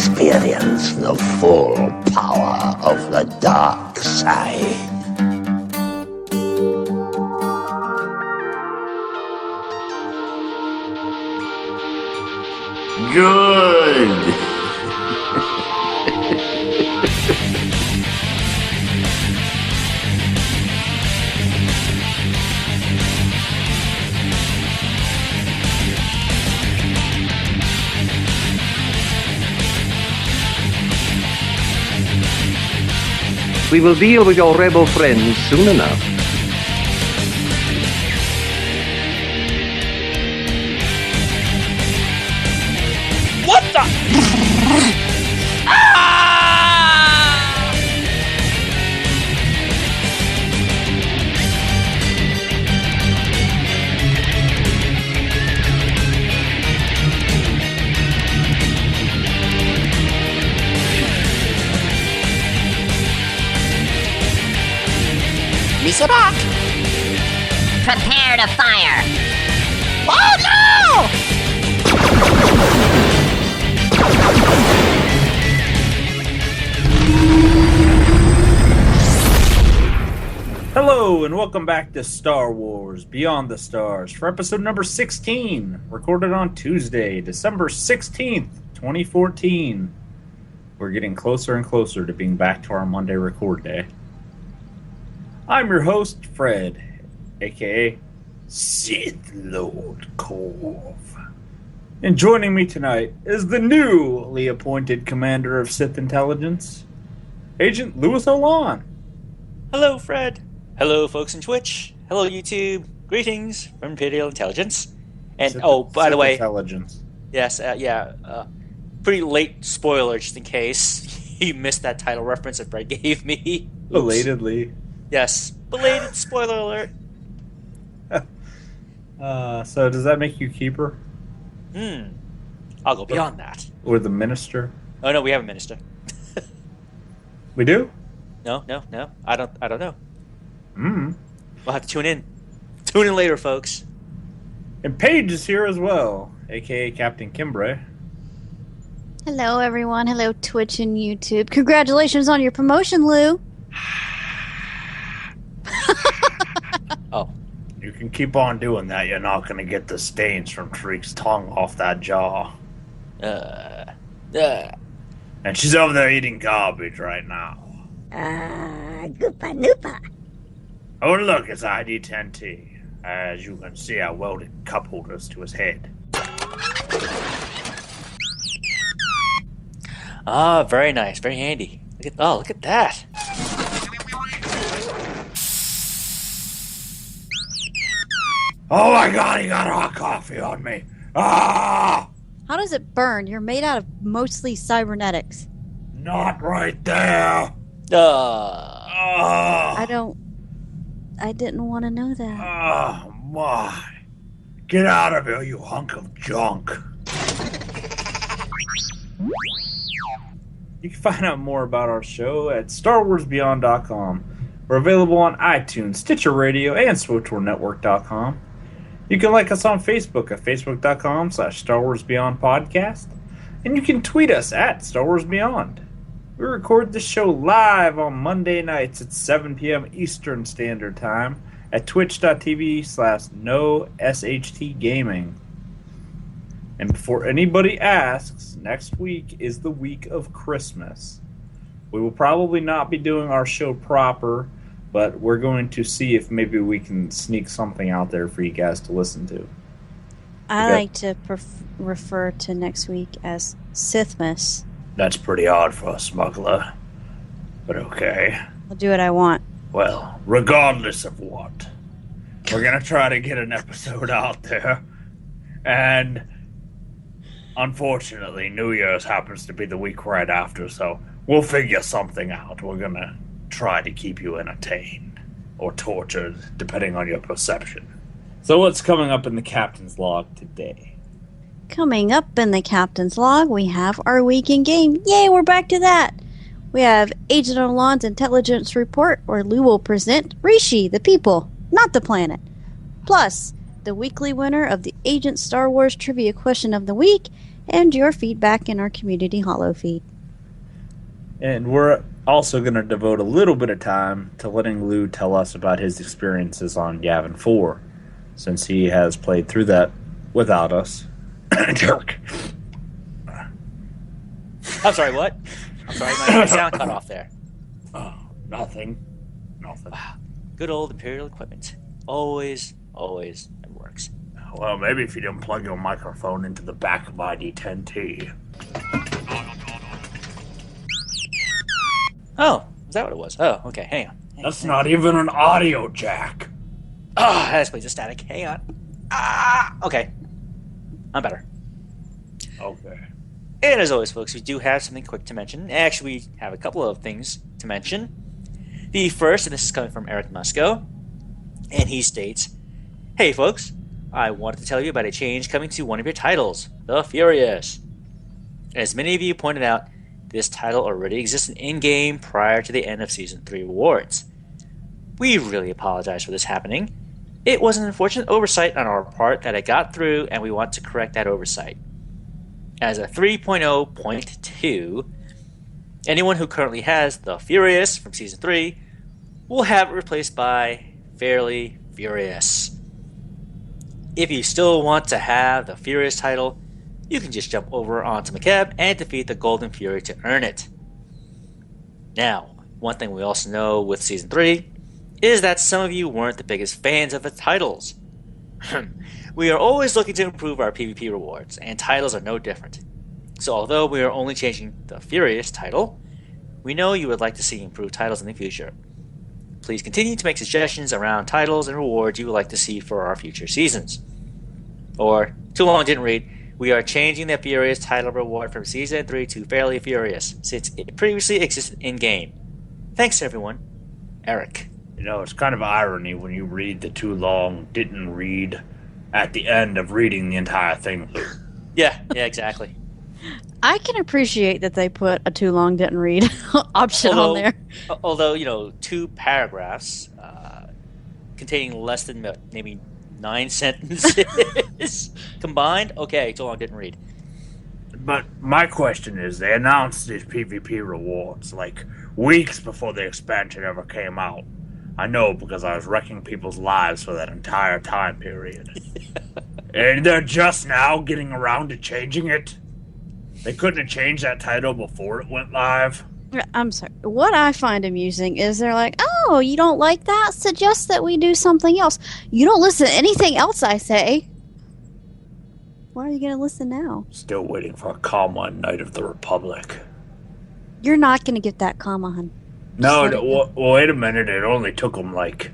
experience the full power of the dark side. Good. We will deal with your rebel friends soon enough. What the? Misa back! Prepare to fire! Oh no! Hello, and welcome back to Star Wars Beyond the Stars for episode number 16, recorded on Tuesday, December 16th, 2014. We're getting closer and closer to being back to our Monday record day. I'm your host, Fred, aka Sith Lord Corv. And joining me tonight is the newly appointed commander of Sith Intelligence, Agent Louis Olan. Hello, Fred. Hello, folks in Twitch. Hello, YouTube. Greetings from Imperial Intelligence. And Sith, by the way, Intelligence. yes, pretty late spoiler just in case you missed that title reference that Fred gave me. Oops. Belatedly. Yes, belated spoiler alert. So does that make you keeper? I'll go beyond that. Or the minister? Oh no, we have a minister. We do? No. I don't know. Mm. We'll have to tune in. Tune in later, folks. And Paige is here as well, aka Captain Kinbrae. Hello, everyone. Hello, Twitch and YouTube. Congratulations on your promotion, Lou. Oh. You can keep on doing that. You're not going to get the stains from Tariq's tongue off that jaw. And she's over there eating garbage right now. Goopa noopa. Oh, look, it's ID-10T. As you can see, I welded cup holders to his head. Ah, very nice. Very handy. Look at that. Oh my god, he got hot coffee on me. Ah! How does it burn? You're made out of mostly cybernetics. Not right there. I didn't want to know that. Oh my. Get out of here, you hunk of junk. You can find out more about our show at StarWarsBeyond.com. We're available on iTunes, Stitcher Radio, and SWTORNetwork.com. You can like us on Facebook at Facebook.com/StarWarsBeyondPodcast. And you can tweet us at StarWarsBeyond. We record this show live on Monday nights at 7 p.m. Eastern Standard Time at twitch.tv/NoSHTGaming. And before anybody asks, next week is the week of Christmas. We will probably not be doing our show proper, but we're going to see if maybe we can sneak something out there for you guys to listen to. I like to refer to next week as Sithmas. That's pretty odd for a smuggler, but okay. I'll do what I want. Well, regardless of what, we're going to try to get an episode out there. And unfortunately, New Year's happens to be the week right after, so we'll figure something out. We're going to try to keep you entertained or tortured, depending on your perception. So what's coming up in the Captain's Log today? Coming up in the Captain's Log, we have our Week in Game. Yay, we're back to that. We have Agent Olan's Intelligence Report, where Lou will present Rishi, the people, not the planet. Plus, the weekly winner of the Agent Star Wars Trivia Question of the Week, and your feedback in our community hollow feed. And we're also going to devote a little bit of time to letting Lou tell us about his experiences on Yavin 4, since he has played through that without us. Jerk. I'm sorry, what? I'm sorry, my sound cut off there. Oh, nothing. Wow. Good old Imperial equipment. Always it works. Well, maybe if you didn't plug your microphone into the back of my D10T. Oh, is that what it was? Oh, okay, hang on. That's not even an audio jack. Oh, that explains the static. Hang on. Okay. I'm better. Okay. And as always, folks, we do have something quick to mention. Actually, we have a couple of things to mention. The first, and this is coming from Eric Musco, and he states, "Hey, folks, I wanted to tell you about a change coming to one of your titles, The Furious. As many of you pointed out, this title already existed in-game prior to the end of Season 3 rewards. We really apologize for this happening. It was an unfortunate oversight on our part that it got through, and we want to correct that oversight. As a 3.0.2, anyone who currently has The Furious from Season 3 will have it replaced by Fairly Furious. If you still want to have the Furious title, you can just jump over onto McKeb and defeat the Golden Fury to earn it. Now, one thing we also know with Season 3 is that some of you weren't the biggest fans of the titles. We are always looking to improve our PvP rewards, and titles are no different. So although we are only changing the Furious title, we know you would like to see improved titles in the future. Please continue to make suggestions around titles and rewards you would like to see for our future seasons." Or, too long didn't read, "We are changing the Furious title reward from Season 3 to Fairly Furious, since it previously existed in-game. Thanks, everyone. Eric." You know, it's kind of irony when you read the too long didn't read at the end of reading the entire thing. Yeah, exactly. I can appreciate that they put a too long didn't read option on there. Although, 2 paragraphs containing less than maybe 9 sentences combined, okay, too long didn't read. But my question is, they announced these PvP rewards like weeks before the expansion ever came out. I know because I was wrecking people's lives for that entire time period. And they're just now getting around to changing it? They couldn't have changed that title before it went live? I'm sorry. What I find amusing is they're like, "Oh, you don't like that? Suggest that we do something else. You don't listen to anything else I say. Why are you going to listen now?" Still waiting for a comma in Night of the Republic. You're not going to get that comma, hun. No, wait a minute. It only took them like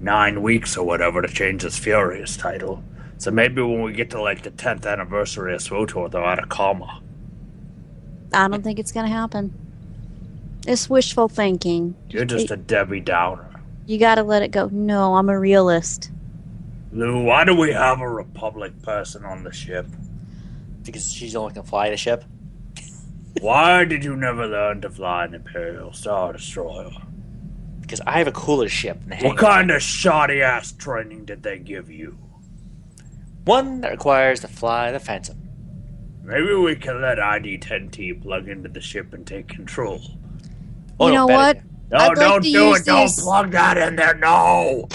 9 weeks or whatever to change this Furious title. So maybe when we get to like the 10th anniversary of SWTOR, they'll add a comma. I don't think it's going to happen. It's wishful thinking. You're just a Debbie Downer. You got to let it go. No, I'm a realist. Lou, why do we have a Republic person on the ship? Because she's only can fly the ship. Why did you never learn to fly an Imperial Star Destroyer? Because I have a cooler ship. Than What kind of shoddy-ass training did they give you? One that requires to fly the Phantom. Maybe we can let ID-10T plug into the ship and take control. Oh, you know what? No, I'd like don't to do use it. Don't these- plug that in there. No.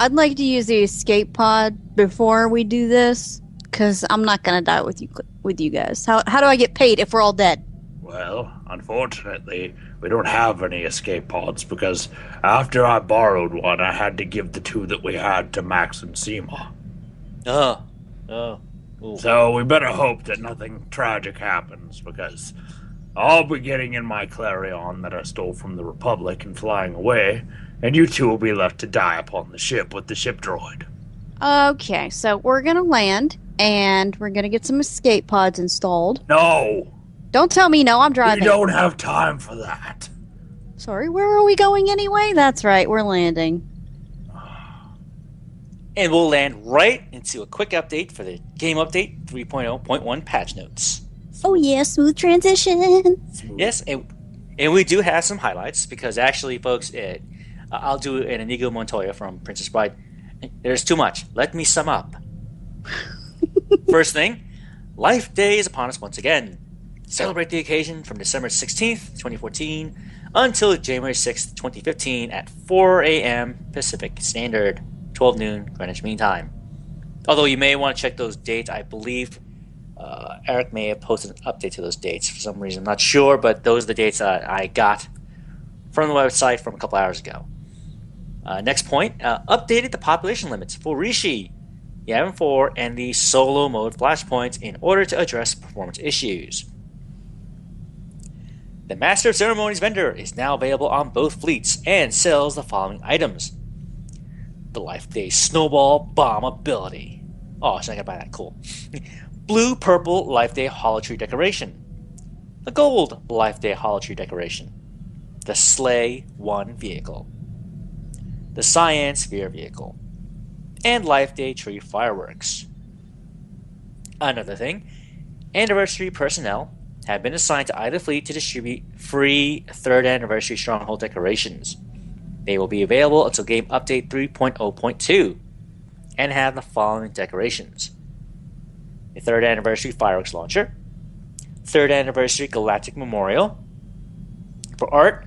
I'd like to use the escape pod before we do this, because I'm not going to die with you guys. How do I get paid if we're all dead? Well, unfortunately, we don't have any escape pods because after I borrowed one, I had to give the 2 that we had to Max and Seema. Ooh. So we better hope that nothing tragic happens because I'll be getting in my Clarion that I stole from the Republic and flying away, and you 2 will be left to die upon the ship with the ship droid. Okay, so we're going to land, and we're going to get some escape pods installed. No! Don't tell me no, I'm driving. We don't have time for that. Sorry, where are we going anyway? That's right, we're landing. And we'll land right into a quick update for the game update 3.0.1 patch notes. Oh yeah, smooth transition. Yes, and we do have some highlights because actually, folks, I'll do an Inigo Montoya from Princess Bride. There's too much. Let me sum up. First thing, Life Day is upon us once again. Celebrate the occasion from December 16th, 2014 until January 6th, 2015 at 4 a.m. Pacific Standard, 12 noon Greenwich Mean Time. Although you may want to check those dates, I believe Eric may have posted an update to those dates for some reason. I'm not sure, but those are the dates I got from the website from a couple hours ago. Next point, updated the population limits for Rishi, Yavin 4, and the solo mode flashpoints in order to address performance issues. The Master of Ceremonies vendor is now available on both fleets and sells the following items. The Life Day Snowball Bomb ability. Oh, so I gotta buy that. Cool. Blue-purple Life Day Holotree decoration. The gold Life Day Holotree decoration. The Slay 1 vehicle. The Cyan Sphere vehicle. And Life Day Tree fireworks. Another thing, anniversary personnel have been assigned to either fleet to distribute free 3rd anniversary stronghold decorations. They will be available until game update 3.0.2 and have the following decorations. The 3rd anniversary fireworks launcher, 3rd anniversary galactic memorial. For art,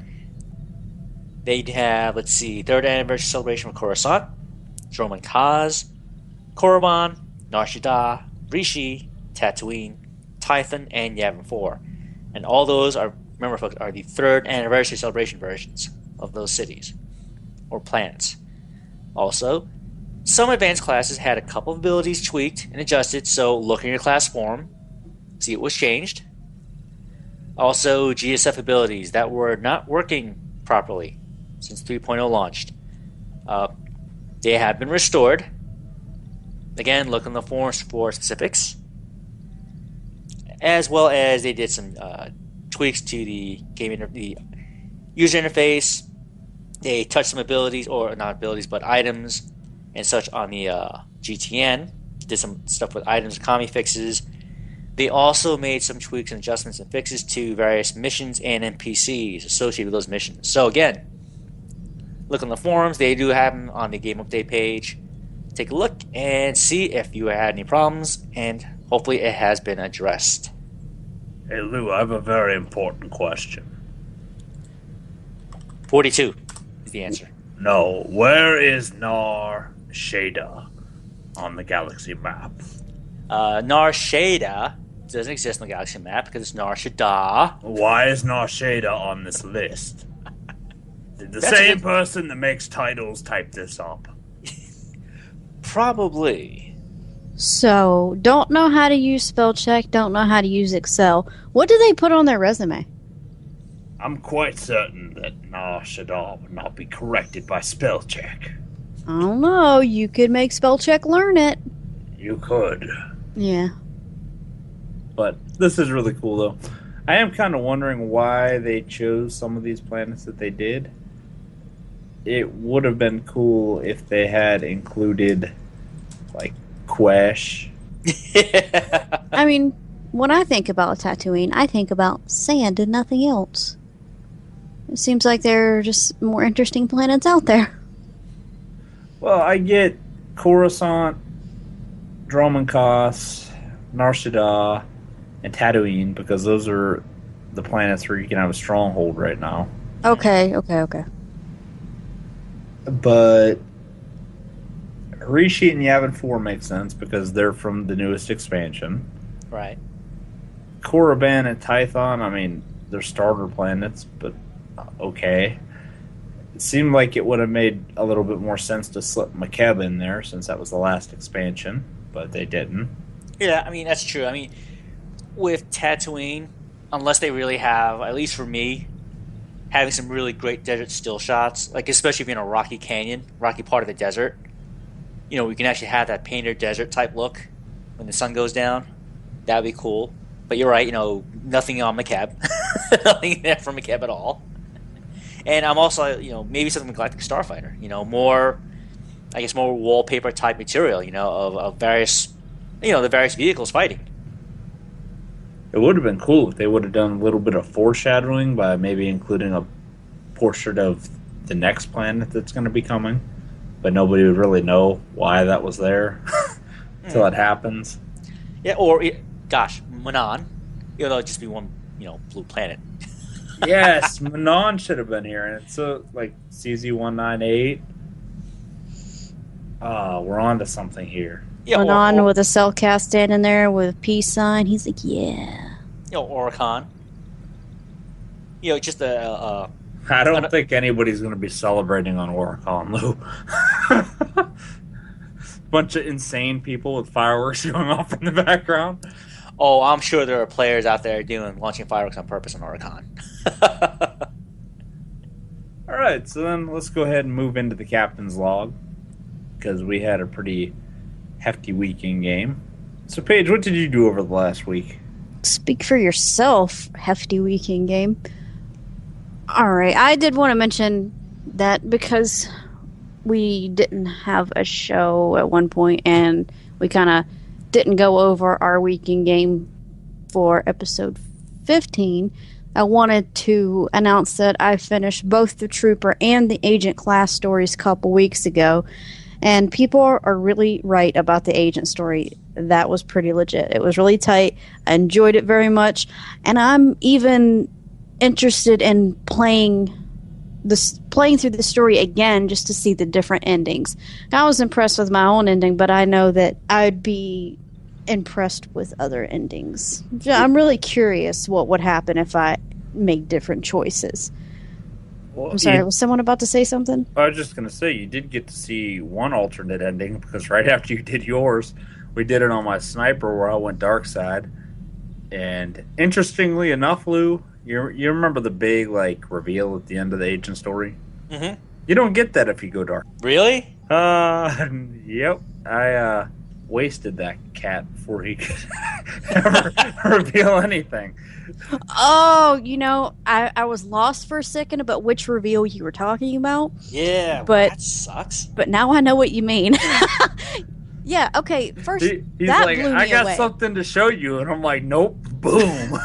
they'd have, 3rd anniversary celebration of Coruscant, Droman Kaz, Korriban, Nar Shaddaa, Rishi, Tatooine, Tython, and Yavin 4. And all those are, remember folks, are the 3rd anniversary celebration versions of those cities or planets. Also, some advanced classes had a couple of abilities tweaked and adjusted, so look in your class forum, see what was changed. Also, GSF abilities that were not working properly since 3.0 launched. They have been restored. Again, look in the forums for specifics. As well as they did some tweaks to the the user interface. They touched some abilities, or not abilities, but items and such on the GTN. Did some stuff with items, commie fixes. They also made some tweaks and adjustments and fixes to various missions and NPCs associated with those missions. So again, look on the forums. They do have them on the game update page. Take a look and see if you had any problems, and hopefully it has been addressed. Hey Lou, I have a very important question. 42 is the answer. No, where is Nar Shaddaa on the galaxy map? Nar Shaddaa doesn't exist on the galaxy map because it's Nar Shaddaa. Why is Nar Shaddaa on this list? Did the That's same a good- person that makes titles type this up? Probably. So, don't know how to use spell check, don't know how to use Excel. What do they put on their resume? I'm quite certain that Nar Shaddaa would not be corrected by spell check. I don't know. You could make spell check learn it. You could. Yeah. But this is really cool, though. I am kind of wondering why they chose some of these planets that they did. It would have been cool if they had included, like, Quesh. I mean, when I think about Tatooine, I think about sand and nothing else. It seems like there are just more interesting planets out there. Well, I get Coruscant, Droman Kaz, Nar Shaddaa, and Tatooine, because those are the planets where you can have a stronghold right now. Okay. But Rishi and Yavin 4 make sense because they're from the newest expansion. Right. Korriban and Tython, I mean, they're starter planets, but okay. It seemed like it would have made a little bit more sense to slip Makeb in there since that was the last expansion, but they didn't. Yeah, I mean, that's true. I mean, with Tatooine, unless they really have, at least for me, having some really great desert still shots, like especially if you're in a rocky canyon, rocky part of the desert, you know, we can actually have that painted desert type look when the sun goes down. That would be cool. But you're right, you know, nothing on Makeb. Nothing there for Makeb at all. And I'm also, you know, maybe something with Galactic Starfighter, you know, more, I guess, more wallpaper type material, you know, of various, you know, the various vehicles fighting. It would have been cool if they would have done a little bit of foreshadowing by maybe including a portrait of the next planet that's going to be coming, but nobody would really know why that was there. till it happens. Yeah, or gosh, Manon. It'll just be one, blue planet. Yes, Manon should have been here, and it's like CZ198. We're on to something here. Yeah, Olan with a cell cast standing there with a peace sign. He's like, yeah. Oricon. Just a. I don't think anybody's going to be celebrating on Oricon, Lou. Bunch of insane people with fireworks going off in the background. Oh, I'm sure there are players out there launching fireworks on purpose on Oricon. All right, so then let's go ahead and move into the captain's log, because we had a pretty hefty week in game. So, Paige, what did you do over the last week? Speak for yourself, hefty week in game. All right, I did want to mention that because we didn't have a show at one point, and we kind of didn't go over our week in game for episode 15, I wanted to announce that I finished both the Trooper and the Agent class stories a couple weeks ago, and people are really right about the Agent story. That was pretty legit. It was really tight. I enjoyed it very much, and I'm even interested in playing through the story again just to see the different endings. I was impressed with my own ending, but I know that I'd be impressed with other endings. I'm really curious what would happen if I make different choices. Well, I'm sorry, was someone about to say something? I was just going to say, you did get to see one alternate ending, because right after you did yours, we did it on my sniper where I went dark side. And interestingly enough, Lou, you remember the big reveal at the end of the Agent story? Mm-hmm. You don't get that if you go dark. Really? Yep. I wasted that cat before he could ever reveal anything. Oh, I was lost for a second about which reveal you were talking about. Yeah, but that sucks. But now I know what you mean. Yeah, okay, first, He's that like, blew me I got away. something to show you. And I'm like, nope, boom.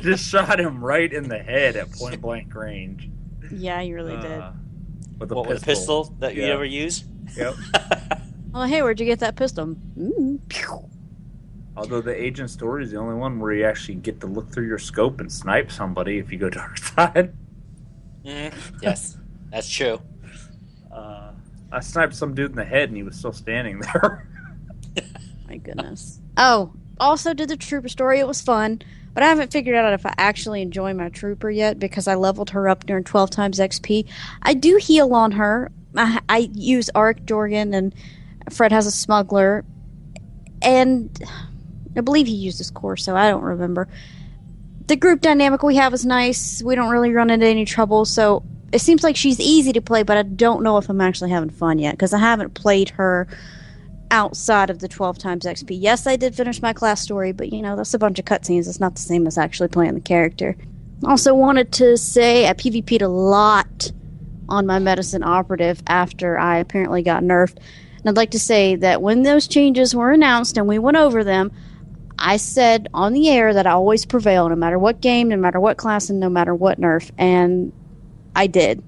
Just shot him right in the head at point blank range. Yeah, you really did. With a What, pistol. with a pistol that you Yeah. ever use? Yep. Oh, hey, where'd you get that pistol? Pew. Although the Agent story is the only one where you actually get to look through your scope and snipe somebody if you go dark side. Yes, that's true. I sniped some dude in the head and he was still standing there. My goodness. Oh, also did the Trooper story. It was fun, but I haven't figured out if I actually enjoy my Trooper yet because I leveled her up during 12 times XP. I do heal on her. I use Arc Jorgen, and Fred has a Smuggler, and I believe he uses Core, so I don't remember. The group dynamic we have is nice. We don't really run into any trouble, so it seems like she's easy to play, but I don't know if I'm actually having fun yet because I haven't played her outside of the 12 times XP. Yes, I did finish my class story, but that's a bunch of cutscenes. It's not the same as actually playing the character. Also wanted to say I PvP'd a lot on my medicine operative after I apparently got nerfed. And I'd like to say that when those changes were announced and we went over them, I said on the air that I always prevail no matter what game, no matter what class, and no matter what nerf. And I did.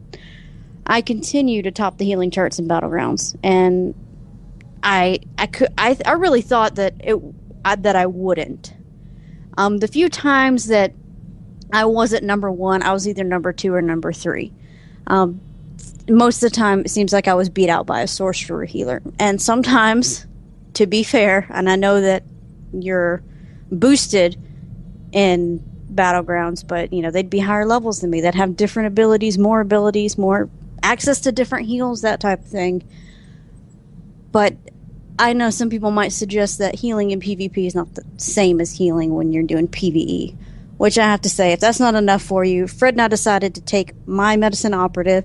I continue to top the healing charts in Battlegrounds, and I really thought that that I wouldn't. The few times that I wasn't number one, I was either number 2 or number 3. Most of the time, it seems like I was beat out by a sorcerer healer, and sometimes, to be fair, and I know that you're boosted in Battlegrounds, but they'd be higher levels than me. They'd have different abilities, more access to different heals, that type of thing. But I know some people might suggest that healing in PvP is not the same as healing when you're doing PvE, which I have to say, if that's not enough for you, Fred and I decided to take my medicine operative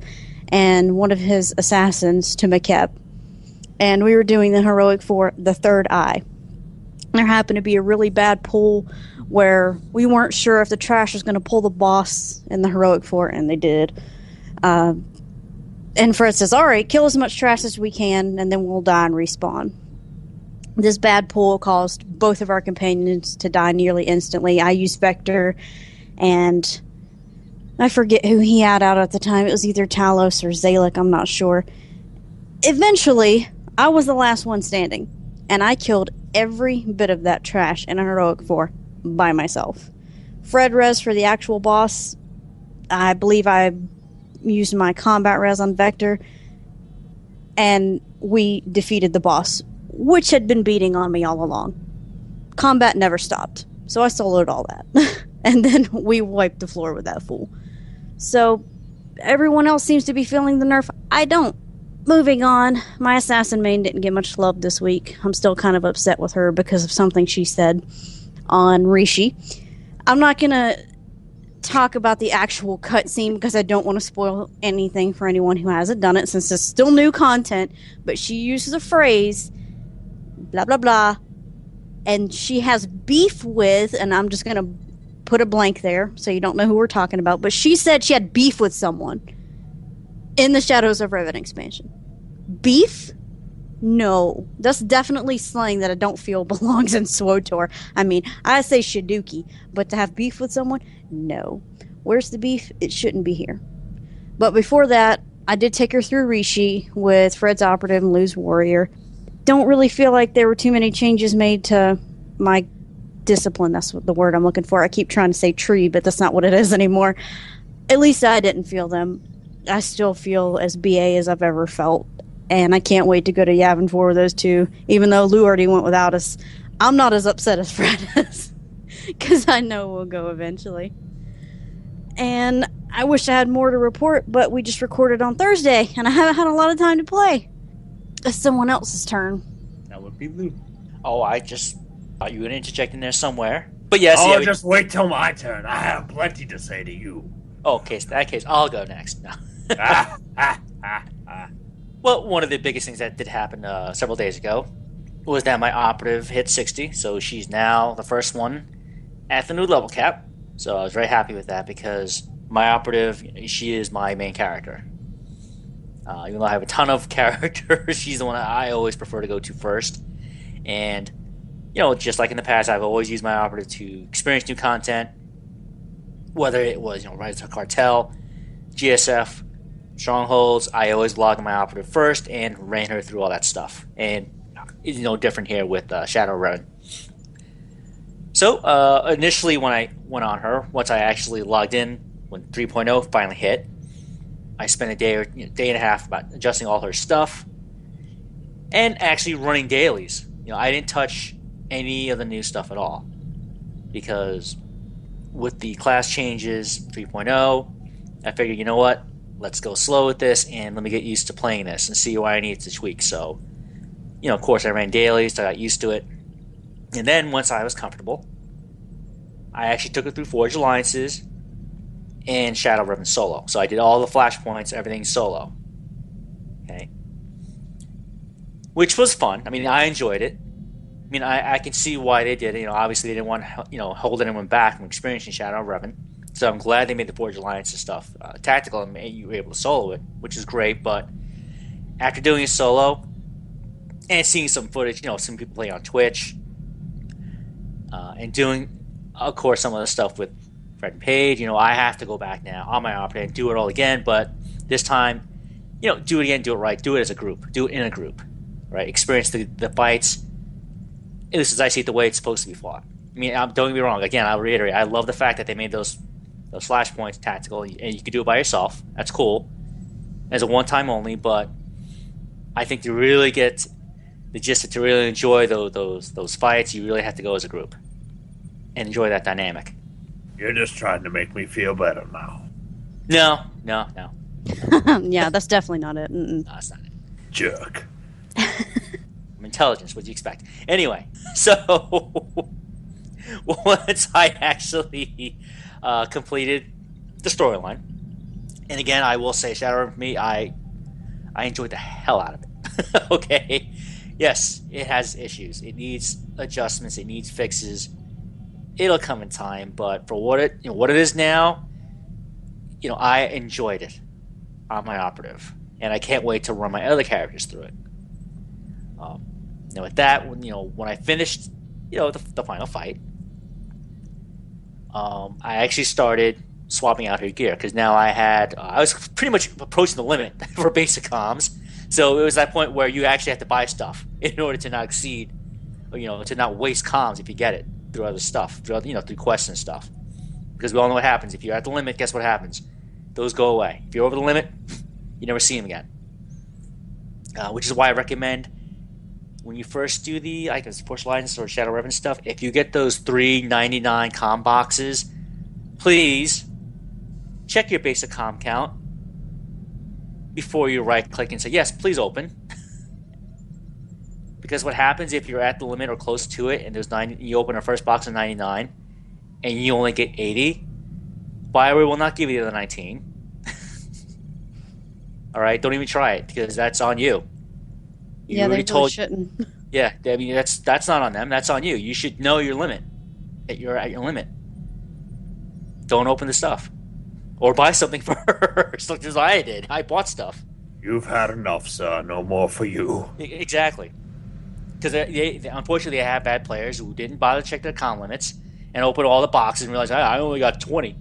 and one of his assassins to Makeb, and we were doing the heroic for the third eye. There happened to be a really bad pull where we weren't sure if the trash was going to pull the boss in the heroic fort, and they did. And Fred says, all right, kill as much trash as we can, and then we'll die and respawn. This bad pull caused both of our companions to die nearly instantly. I used Vector, and I forget who he had out at the time. It was either Talos or Zalek, I'm not sure. Eventually, I was the last one standing. and I killed every bit of that trash in a heroic 4 by myself. Fred res for the actual boss. I believe I used my combat res on Vector, and we defeated the boss, which had been beating on me all along. Combat never stopped, so I soloed all that. And then we wiped the floor with that fool. So everyone else seems to be feeling the nerf. I don't. Moving on, my assassin main didn't get much love this week. I'm still kind of upset with her because of something she said on Rishi. I'm not going to talk about the actual cutscene because I don't want to spoil anything for anyone who hasn't done it, since it's still new content, but she uses a phrase, blah, blah, blah, and she has beef with, and I'm just going to put a blank there so you don't know who we're talking about, but she said she had beef with someone in the Shadows of Revan expansion. Beef? No. That's definitely slang that I don't feel belongs in SWTOR. I mean, I say Shaduki, but to have beef with someone? No. Where's the beef? It shouldn't be here. But before that, I did take her through Rishi with Fred's Operative and Lou's Warrior. Don't really feel like there were too many changes made to my discipline. That's what the word I'm looking for. I keep trying to say tree, but that's not what it is anymore. At least I didn't feel them. I still feel as BA as I've ever felt. And I can't wait to go to Yavin 4 with those two. Even though Lou already went without us, I'm not as upset as Fred is. Because I know we'll go eventually. And I wish I had more to report, but we just recorded on Thursday, and I haven't had a lot of time to play. It's someone else's turn. That would be Lou. Oh, I just thought you would interject in there somewhere. But yes, yeah, Just wait till my turn. I have plenty to say to you. okay, so in that case, I'll go next. No. Well, one of the biggest things that did happen several days ago was that my operative hit 60, so she's now the first one at the new level cap. So I was very happy with that because my operative, she is my main character. Even though I have a ton of characters, she's the one I always prefer to go to first. And, you know, just like in the past, I've always used my operative to experience new content, whether it was, you know, Rise of the Cartel, GSF, Strongholds. I always logged my operative first and ran her through all that stuff. And it's no different here with Shadow Revan. So initially when I went on her, once I actually logged in, when 3.0 finally hit, I spent a day and a half about adjusting all her stuff and actually running dailies. You know, I didn't touch any of the new stuff at all because with the class changes 3.0, I figured, you know what, let's go slow with this and let me get used to playing this and see why I need to tweak. So, you know, of course I ran dailies, so I got used to it. And then once I was comfortable, I actually took it through Forged Alliances and Shadow Revan solo. So I did all the flashpoints, everything solo. Okay. Which was fun. I mean, I enjoyed it. I mean, I can see why they did it. You know, obviously they didn't want to, you know, hold anyone back from experiencing Shadow Revan. So I'm glad they made the Forged Alliances stuff tactical and you were able to solo it, which is great. But after doing it solo and seeing some footage, you know, some people play on Twitch, and doing, of course, some of the stuff with Fred and Paige, you know, I have to go back now on my operative and do it all again. But this time, you know, do it again, do it right, do it as a group, do it in a group, right? Experience the fights, at least as I see it, the way it's supposed to be fought. I mean, don't get me wrong. Again, I'll reiterate, I love the fact that they made those flashpoints tactical, and you can do it by yourself. That's cool, as a one-time only. But I think to really get the gist, to really enjoy those fights, you really have to go as a group and enjoy that dynamic. You're just trying to make me feel better now. No. Yeah, that's definitely not it. Mm-mm. No, that's not it. Jerk. I'm intelligence. What do you expect? Anyway, so once I actually completed the storyline, and again, I will say, Shadow for me, I enjoyed the hell out of it. Okay, yes, it has issues. It needs adjustments. It needs fixes. It'll come in time, but for what it is now, you know, I enjoyed it on my operative, and I can't wait to run my other characters through it. You know, with that, when I finished, you know, the final fight, I actually started swapping out her gear because now I was pretty much approaching the limit for basic comms, So it was that point where you actually have to buy stuff in order to not exceed, or, to not waste comms if you get it through other stuff, through quests and stuff. Because we all know what happens. If you're at the limit, guess what happens? Those go away. If you're over the limit, you never see them again. Which is why I recommend when you first do the Force Alliance or Shadow Revenant stuff, if you get those 3.99 comm boxes, please check your basic comm count before you right-click and say, yes, please open. Because what happens if you're at the limit or close to it and there's you open a first box of 99 and you only get 80, BioWare will not give you the 19. All right, don't even try it because that's on you. Yeah, they really shouldn't. Yeah, I mean that's not on them. That's on you. You should know your limit. That you're at your limit. Don't open the stuff, or buy something first, like as I did. I bought stuff. You've had enough, sir. No more for you. Exactly. Because unfortunately, they have bad players who didn't bother to check their comm limits and open all the boxes and realize I only got 20.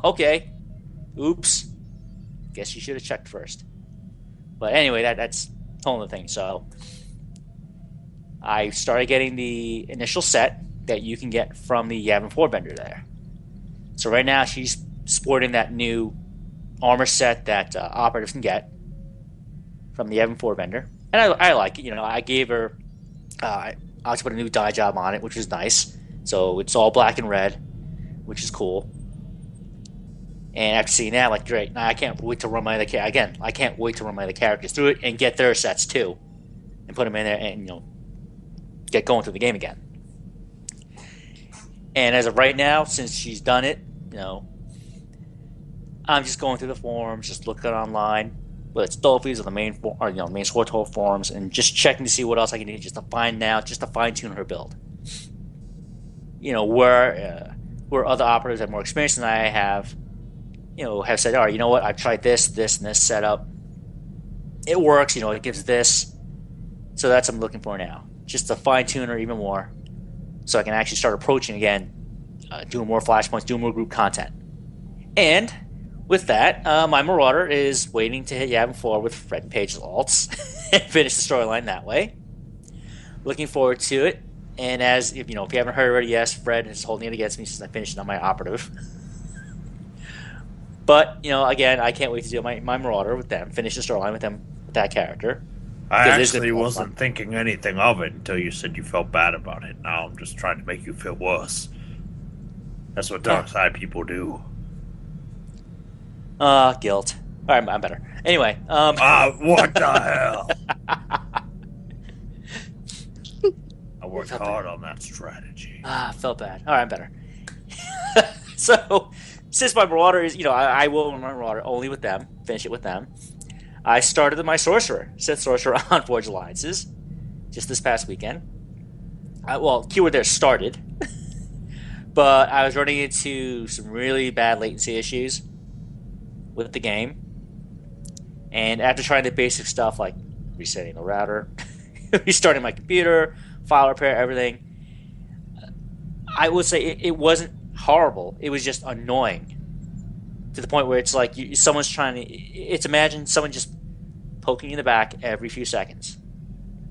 Okay. Oops. Guess you should have checked first. But anyway, that's a whole other thing. So I started getting the initial set that you can get from the Yavin 4 vendor there. So right now she's sporting that new armor set that operatives can get from the Yavin 4 vendor. And I like it. I gave her I also put a new dye job on it, which is nice. So it's all black and red, which is cool. And after seeing that, like, great. I can't wait to run my other I can't wait to run my other characters through it and get their sets too, and put them in there and get going through the game again. And as of right now, since she's done it, I'm just going through the forums, just looking online, whether it's Dolphins or the main main Swartol forums, and just checking to see what else I can do just to fine tune her build. Where other operatives have more experience than I have. Have said, all right, you know what, I've tried this, and this setup. It works, it gives this. So that's what I'm looking for now. Just to fine-tune her even more so I can actually start approaching again, doing more flashpoints, doing more group content. And with that, my Marauder is waiting to hit Yavin 4 with Fred and Paige's alts and finish the storyline that way. Looking forward to it. And if you haven't heard already, yes, Fred is holding it against me since I finished it on my operative. But, again, I can't wait to do my Marauder with them, finish the storyline with them, with that character. I actually wasn't thinking anything of it until you said you felt bad about it. Now I'm just trying to make you feel worse. That's what dark side people do. Guilt. All right, I'm better. Anyway. What the hell? I worked hard on that strategy. Felt bad. All right, I'm better. So, since my Marauder is, I will run my Marauder only with them, finish it with them. I started my Sith Sorcerer on Forge Alliances just this past weekend. Keyword there, started. But I was running into some really bad latency issues with the game. And after trying the basic stuff like resetting the router, restarting my computer, file repair, everything, I would say it wasn't horrible. It was just annoying to the point where it's like someone's trying to. Imagine someone just poking you in the back every few seconds.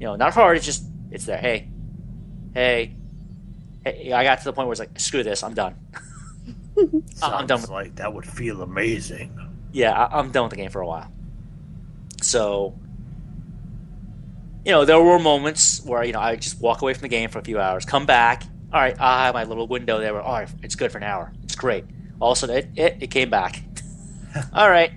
Not hard. It's there. Hey. I got to the point where it's like, screw this. I'm done. I'm done. Like that would feel amazing. Yeah, I'm done with the game for a while. So, there were moments where I just walk away from the game for a few hours, come back. All right, I have my little window there where, all right, it's good for an hour. It's great. All of a sudden, it came back. All right,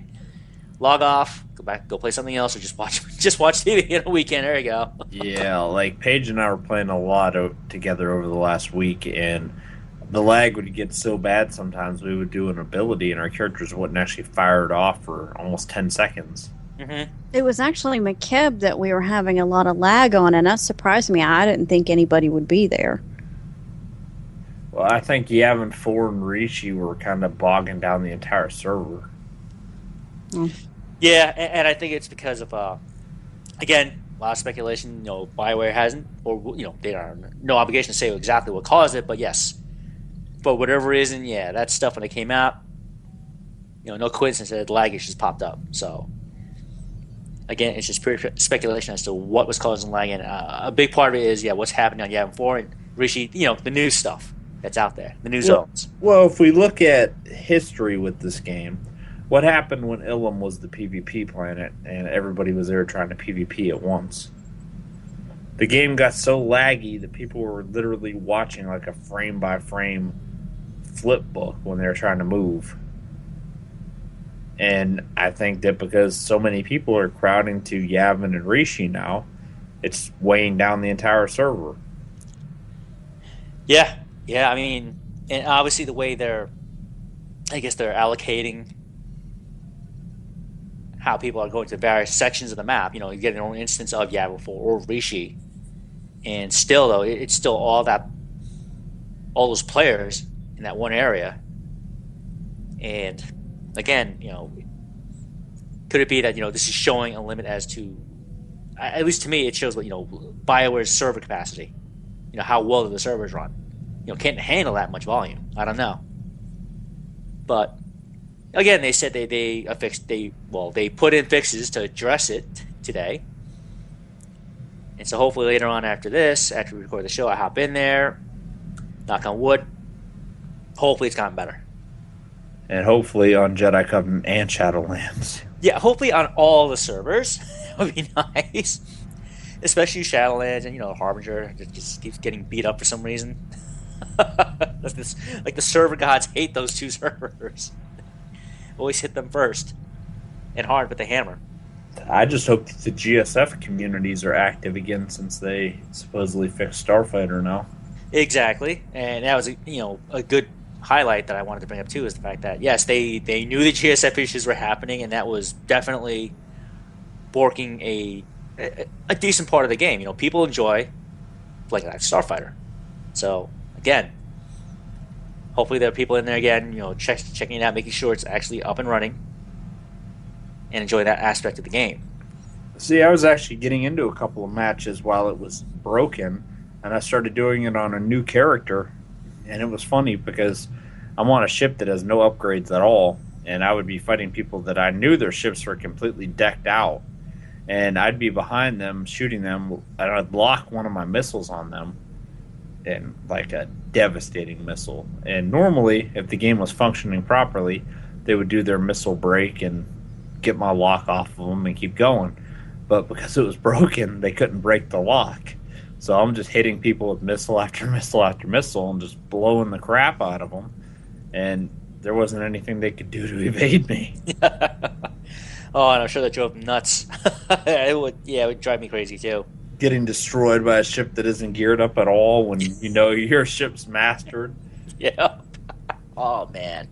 log off, go back, go play something else, or just watch TV in a weekend. There you go. Yeah, like Paige and I were playing a lot together over the last week, and the lag would get so bad sometimes we would do an ability, and our characters wouldn't actually fire it off for almost 10 seconds. Mm-hmm. It was actually McKeb that we were having a lot of lag on, and that surprised me. I didn't think anybody would be there. Well, I think Yavin 4 and Rishi were kind of bogging down the entire server. Yeah, and I think it's because of, again, a lot of speculation. BioWare hasn't, or they are no obligation to say exactly what caused it, but yes, for whatever reason, yeah, that stuff when it came out, no coincidence that lag issues popped up. So, again, it's just pure speculation as to what was causing lag. And a big part of it is, what's happening on Yavin 4 and Rishi, the new stuff that's out there, the new zones. Well, if we look at history with this game, what happened when Ilum was the PvP planet and everybody was there trying to PvP at once? The game got so laggy that people were literally watching like a frame-by-frame flip book when they were trying to move. And I think that because so many people are crowding to Yavin and Rishi now, it's weighing down the entire server. Yeah, I mean, and obviously the way they're allocating how people are going to various sections of the map. You get your own instance of Yavin 4 or Rishi, and still though, it's still all those players in that one area. And again, could it be that this is showing a limit as to, at least to me, it shows what BioWare's server capacity. How well do the servers run? Can't handle that much volume. I don't know. But again, they said they put in fixes to address it today. And so hopefully later on after we record the show, I hop in there, knock on wood. Hopefully it's gotten better. And hopefully on Jedi Covenant and Shadowlands. Yeah, hopefully on all the servers. That would be nice. Especially Shadowlands and, Harbinger that just keeps getting beat up for some reason. Like the server gods hate those two servers. Always hit them first. And hard with the hammer. I just hope that the GSF communities are active again since they supposedly fixed Starfighter now. Exactly. And that was a good highlight that I wanted to bring up too, is the fact that yes, they knew the GSF issues were happening, and that was definitely borking a decent part of the game. People enjoy playing like Starfighter. So again, hopefully there are people in there again, checking it out, making sure it's actually up and running, and enjoy that aspect of the game. See, I was actually getting into a couple of matches while it was broken, and I started doing it on a new character, and it was funny because I'm on a ship that has no upgrades at all, and I would be fighting people that I knew their ships were completely decked out, and I'd be behind them shooting them, and I'd lock one of my missiles on them, and like a devastating missile. And normally, if the game was functioning properly, they would do their missile break and get my lock off of them and keep going. But because it was broken, they couldn't break the lock. So I'm just hitting people with missile after missile after missile and just blowing the crap out of them. And there wasn't anything they could do to evade me. Oh, and I'm sure that drove them nuts. It would drive me crazy too. Getting destroyed by a ship that isn't geared up at all when your ship's mastered. Yeah. Oh, man.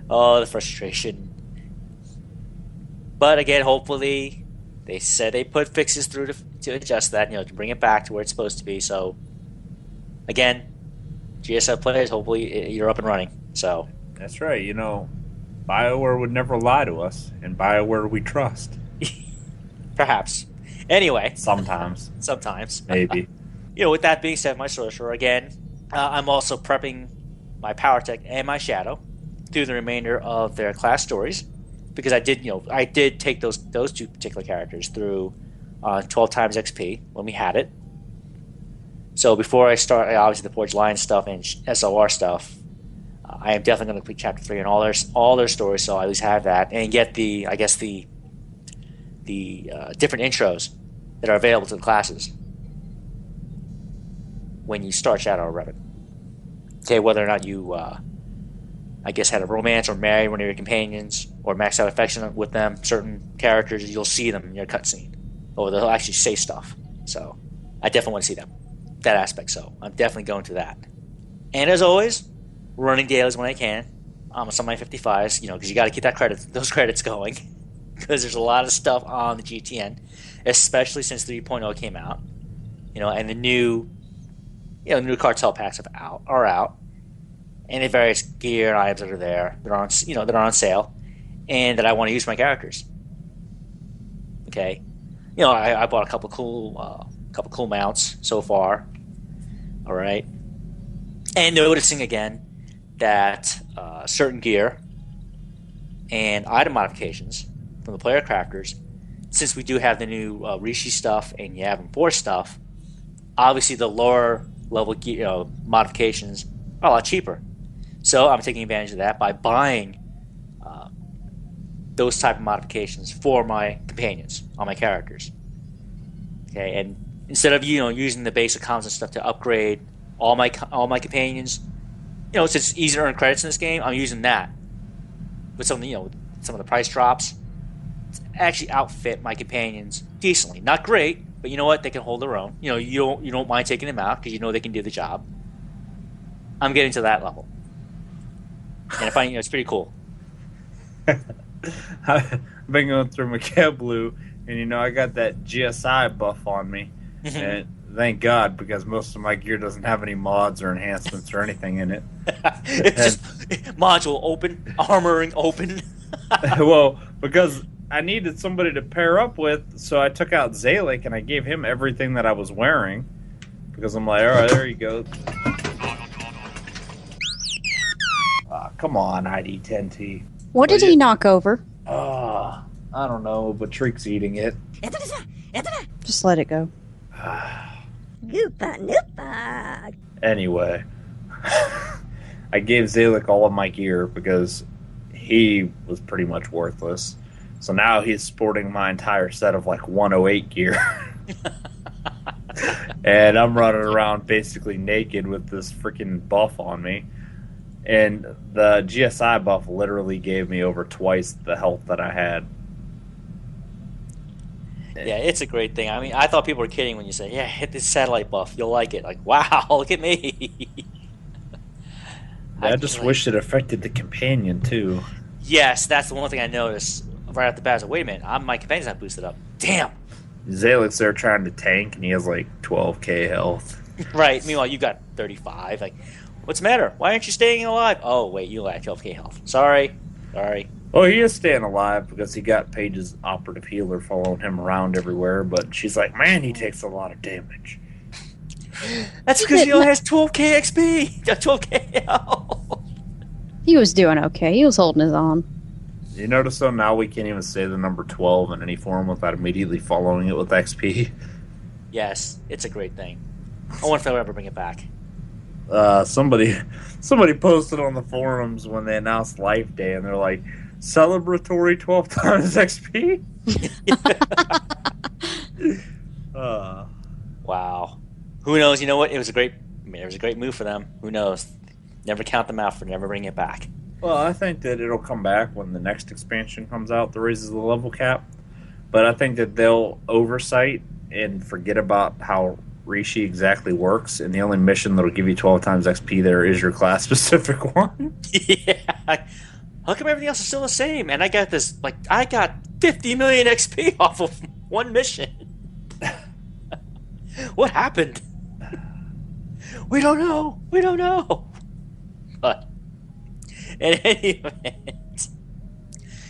Oh, the frustration. But again, hopefully, they said they put fixes through to adjust that, to bring it back to where it's supposed to be. So, again, GSF players, hopefully you're up and running. So that's right. BioWare would never lie to us, and BioWare we trust. Perhaps. Anyway. Sometimes. Maybe. With that being said, my sorcerer, again, I'm also prepping my power tech and my shadow through the remainder of their class stories, because I did take those two particular characters through 12 times XP when we had it. So before I start, obviously the Forged Lion stuff and SLR stuff, I am definitely going to complete Chapter 3 and all their stories, so I at least have that and get the different intros that are available to the classes when you start Shadow or Revan. Okay, whether or not you, had a romance or marry one of your companions or max out affection with them, certain characters, you'll see them in your cutscene, or they'll actually say stuff. So I definitely want to see that aspect. So I'm definitely going to that. And as always, running dailies when I can. On some of my 55s, because you got to keep those credits going, because there's a lot of stuff on the GTN, especially since 3.0 came out, and the new cartel packs are out, and the various gear and items that are there that are on sale, and that I want to use for my characters. Okay, I bought a couple cool mounts so far. All right, and noticing again that certain gear and item modifications from the player crafters since we do have the new Rishi stuff and Yavin 4 stuff, obviously the lower level modifications are a lot cheaper. So I'm taking advantage of that by buying those type of modifications for my companions on my characters. Okay, and instead of using the basic commons and stuff to upgrade all my companions, since it's easy to earn credits in this game, I'm using that with some of the price drops to actually outfit my companions decently. Not great, but you know what? They can hold their own. You don't mind taking them out because they can do the job. I'm getting to that level, and I find it's pretty cool. I've been going through Macab Blue, and I got that GSI buff on me, and thank God, because most of my gear doesn't have any mods or enhancements or anything in it. It's just module open, armoring open. Well, because I needed somebody to pair up with, so I took out Zalek and I gave him everything that I was wearing, because I'm like, all right, there you go. Come on, ID10T. What did he knock over? I don't know, but Treek's eating it. Just let it go. Goopa noopa. Anyway, I gave Zalek all of my gear because he was pretty much worthless. So now he's sporting my entire set of 108 gear. And I'm running around basically naked with this freaking buff on me. And the GSI buff literally gave me over twice the health that I had. Yeah, it's a great thing. I mean, I thought people were kidding when you say, yeah, hit this satellite buff. You'll like it. Like, wow, look at me. I just wish it affected the companion, too. Yes, that's the one thing I noticed right off the bat. I was like, wait a minute, my companion's not boosted up. Damn. Zalek's there trying to tank, and he has 12k health. Right. Meanwhile, you got 35. Like, what's the matter? Why aren't you staying alive? Oh, wait, you lack 12k health. Sorry. Well, he is staying alive because he got Paige's operative healer following him around everywhere, but she's like, man, he takes a lot of damage. That's because he only has 12k XP. 12k health. He was doing okay. He was holding his own. You notice, though, now we can't even say the number 12 in any form without immediately following it with XP. Yes, it's a great thing. I wonder if they'll ever bring it back. Somebody posted on the forums when they announced Life Day, and they're like, celebratory 12 times XP? Wow. Who knows? You know what? It was a great move for them. Who knows? Never count them out for never bringing it back. Well, I think that it'll come back when the next expansion comes out that raises the level cap. But I think that they'll oversight and forget about how Rishi exactly works, and the only mission that'll give you 12 times XP there is your class-specific one. Yeah. How come everything else is still the same? And I got 50 million XP off of one mission. What happened? We don't know. But in any event,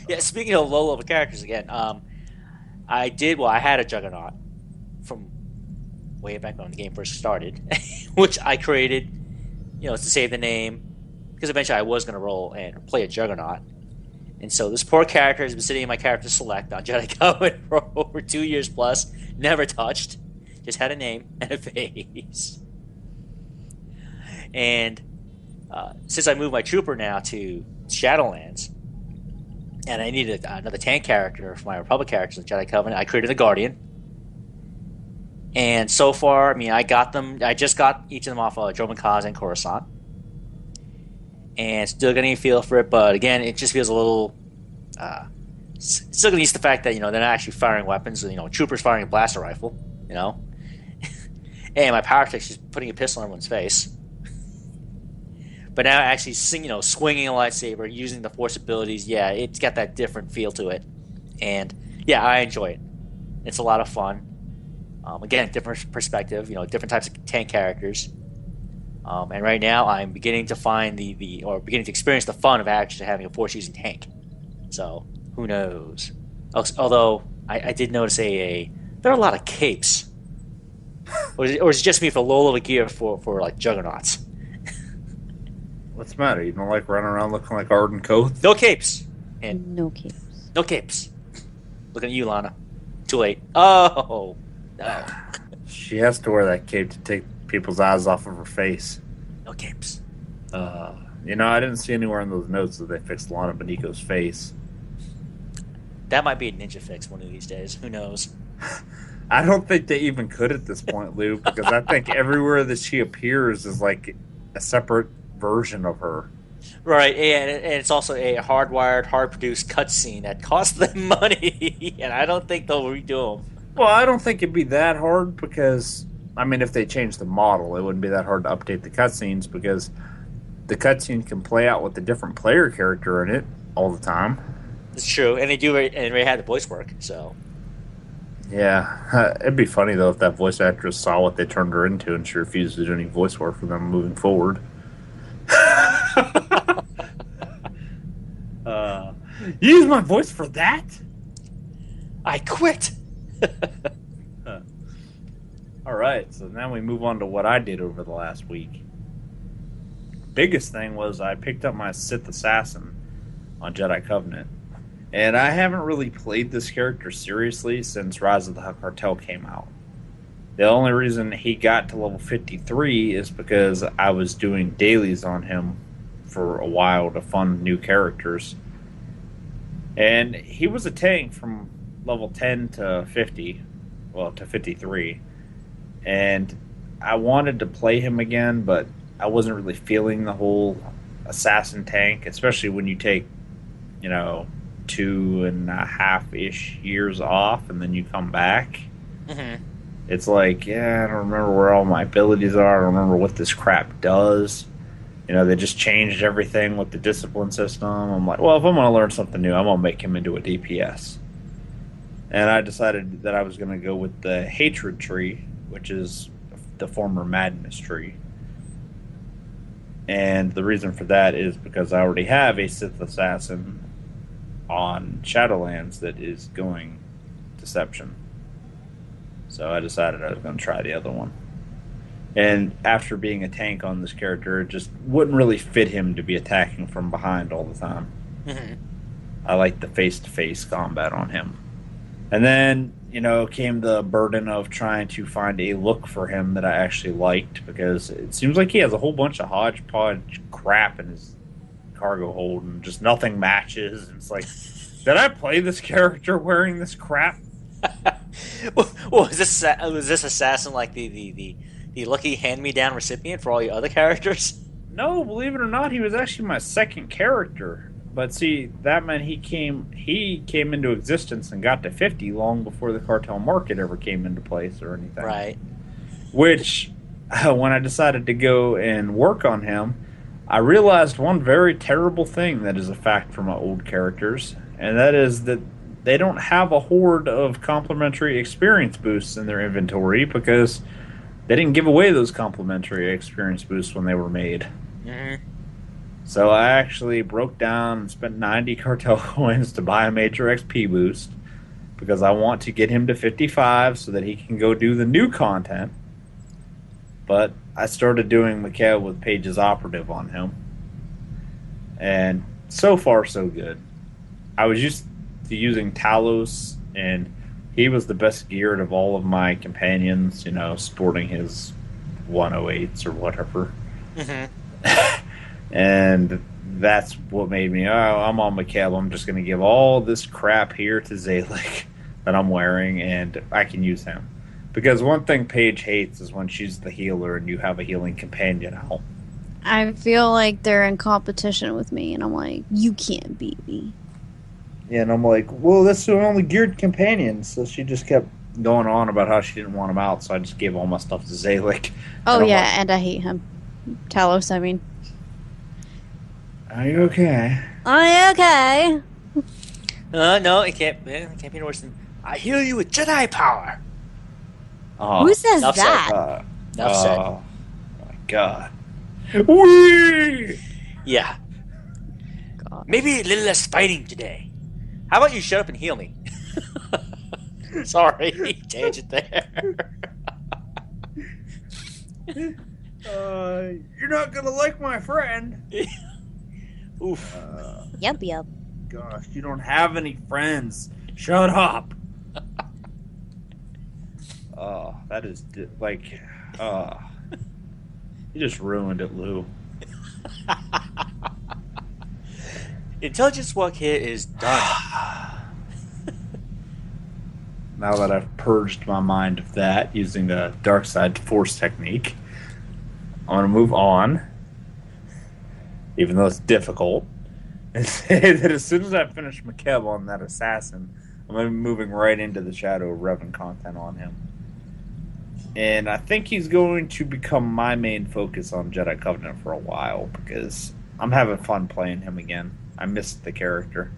yeah. Speaking of low-level characters again, I had a Juggernaut from way back when the game first started, which I created, to save the name, because eventually I was going to roll and play a Juggernaut. And so this poor character has been sitting in my character select on Jedi Covenant for over 2 years plus, never touched, just had a name and a face. And since I moved my trooper now to Shadowlands, and I needed another tank character for my Republic characters in Jedi Covenant, I created a Guardian. And so far, I got them. I just got each of them off of Droman Kaz and Coruscant, and still getting a feel for it. But again, it just feels a little. Still getting used to the fact that they're not actually firing weapons. Troopers firing a blaster rifle. And my power tech is putting a pistol in everyone's face. But now actually, swinging a lightsaber, using the Force abilities, yeah, it's got that different feel to it, and yeah, I enjoy it. It's a lot of fun. Again, different perspective, different types of tank characters. And right now I'm beginning to find beginning to experience the fun of actually having a Force-using tank. So, who knows? Although, I did notice there are a lot of capes. Or is it just me for low-level gear for Juggernauts? What's the matter? You don't like running around looking like Arden Coates? No capes! And No capes. no capes. Looking at you, Lana. Too late. Oh, no. She has to wear that cape to take people's eyes off of her face. No capes. I didn't see anywhere in those notes that they fixed Lana Benico's face. That might be a ninja fix one of these days. Who knows? I don't think they even could at this point, Lou, because I think everywhere that she appears is like a separate version of her. Right, and it's also a hardwired, hard-produced cutscene that costs them money, and I don't think they'll redo them. Well, I don't think it'd be that hard because, if they changed the model, it wouldn't be that hard to update the cutscenes because the cutscene can play out with a different player character in it all the time. It's true, and they already had the voice work, so... Yeah, it'd be funny though if that voice actress saw what they turned her into and she refused to do any voice work for them moving forward. Use my voice for that? I quit! Alright, so now we move on to what I did over the last week. Biggest thing was I picked up my Sith Assassin on Jedi Covenant. And I haven't really played this character seriously since Rise of the Cartel came out. The only reason he got to level 53 is because I was doing dailies on him for a while to fund new characters. And he was a tank from level 10 to 50, well, to 53. And I wanted to play him again, but I wasn't really feeling the whole assassin tank, especially when you take, 2.5-ish years off and then you come back. Mm-hmm. It's like, I don't remember where all my abilities are. I don't remember what this crap does. They just changed everything with the discipline system. I'm like, well, if I'm going to learn something new, I'm going to make him into a DPS. And I decided that I was going to go with the Hatred Tree, which is the former Madness Tree. And the reason for that is because I already have a Sith Assassin on Shadowlands that is going Deception. So I decided I was going to try the other one. And after being a tank on this character, it just wouldn't really fit him to be attacking from behind all the time. Mm-hmm. I like the face-to-face combat on him. And then, came the burden of trying to find a look for him that I actually liked, because it seems like he has a whole bunch of hodgepodge crap in his cargo hold, and just nothing matches. And it's like, did I play this character wearing this crap? Well, was this assassin like the lucky hand-me-down recipient for all your other characters? No, believe it or not, he was actually my second character. But see, that meant he came into existence and got to 50 long before the cartel market ever came into place or anything. Right. Which, when I decided to go and work on him, I realized one very terrible thing that is a fact for my old characters, and that is that they don't have a horde of complimentary experience boosts in their inventory because they didn't give away those complimentary experience boosts when they were made. Mm-hmm. So I actually broke down and spent 90 cartel coins to buy a major XP boost because I want to get him to 55 so that he can go do the new content. But I started doing Mikhail with Page's operative on him. And so far, so good. I was used to using Talos, and he was the best geared of all of my companions, sporting his 108s or whatever. Mm-hmm. And that's what made me, I'm on Mikhail. I'm just going to give all this crap here to Zalik that I'm wearing, and I can use him. Because one thing Paige hates is when she's the healer and you have a healing companion out. I feel like they're in competition with me, and I'm like, you can't beat me. Yeah, and I'm like, well, that's the only geared companion. So she just kept going on about how she didn't want him out, so I just gave all my stuff to Zalik. Oh, yeah, and I hate him. Talos, I mean. Are you okay? Are you okay? No, it can't be worse than I heal you with Jedi power. Oh, Who says enough said. that? Enough said. Oh, my God. Whee! Yeah. God. Maybe a little less fighting today. How about you shut up and heal me? Sorry, tangent there. You're not gonna like my friend. Oof. Yep. Gosh, you don't have any friends. Shut up. Oh, that is you just ruined it, Lou. Intelligence walk here is done. Now that I've purged my mind of that using the dark side force technique, I'm gonna move on, even though it's difficult, and say that as soon as I finish McKeb on that assassin, I'm gonna be moving right into the Shadow of Revan content on him. And I think he's going to become my main focus on Jedi Covenant for a while, because I'm having fun playing him again. I missed the character.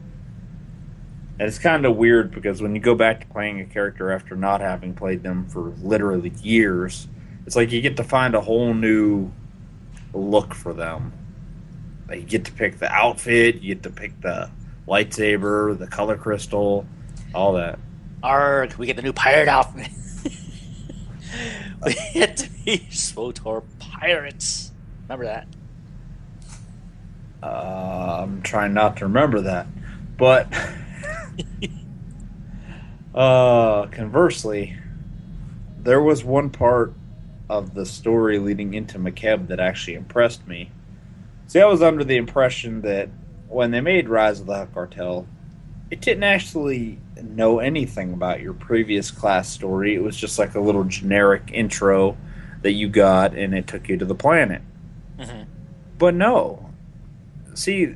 And it's kind of weird, because when you go back to playing a character after not having played them for literally years, it's like you get to find a whole new look for them. Like, you get to pick the outfit, you get to pick the lightsaber, the color crystal, all that. Arg, we get the new pirate outfit. We get to be SWTOR pirates. Remember that? I'm trying not to remember that. But conversely, there was one part of the story leading into McKeb that actually impressed me. See, I was under the impression that when they made Rise of the Hutt Cartel, it didn't actually know anything about your previous class story. It was just like a little generic intro that you got, and it took you to the planet. Mm-hmm. But no. See,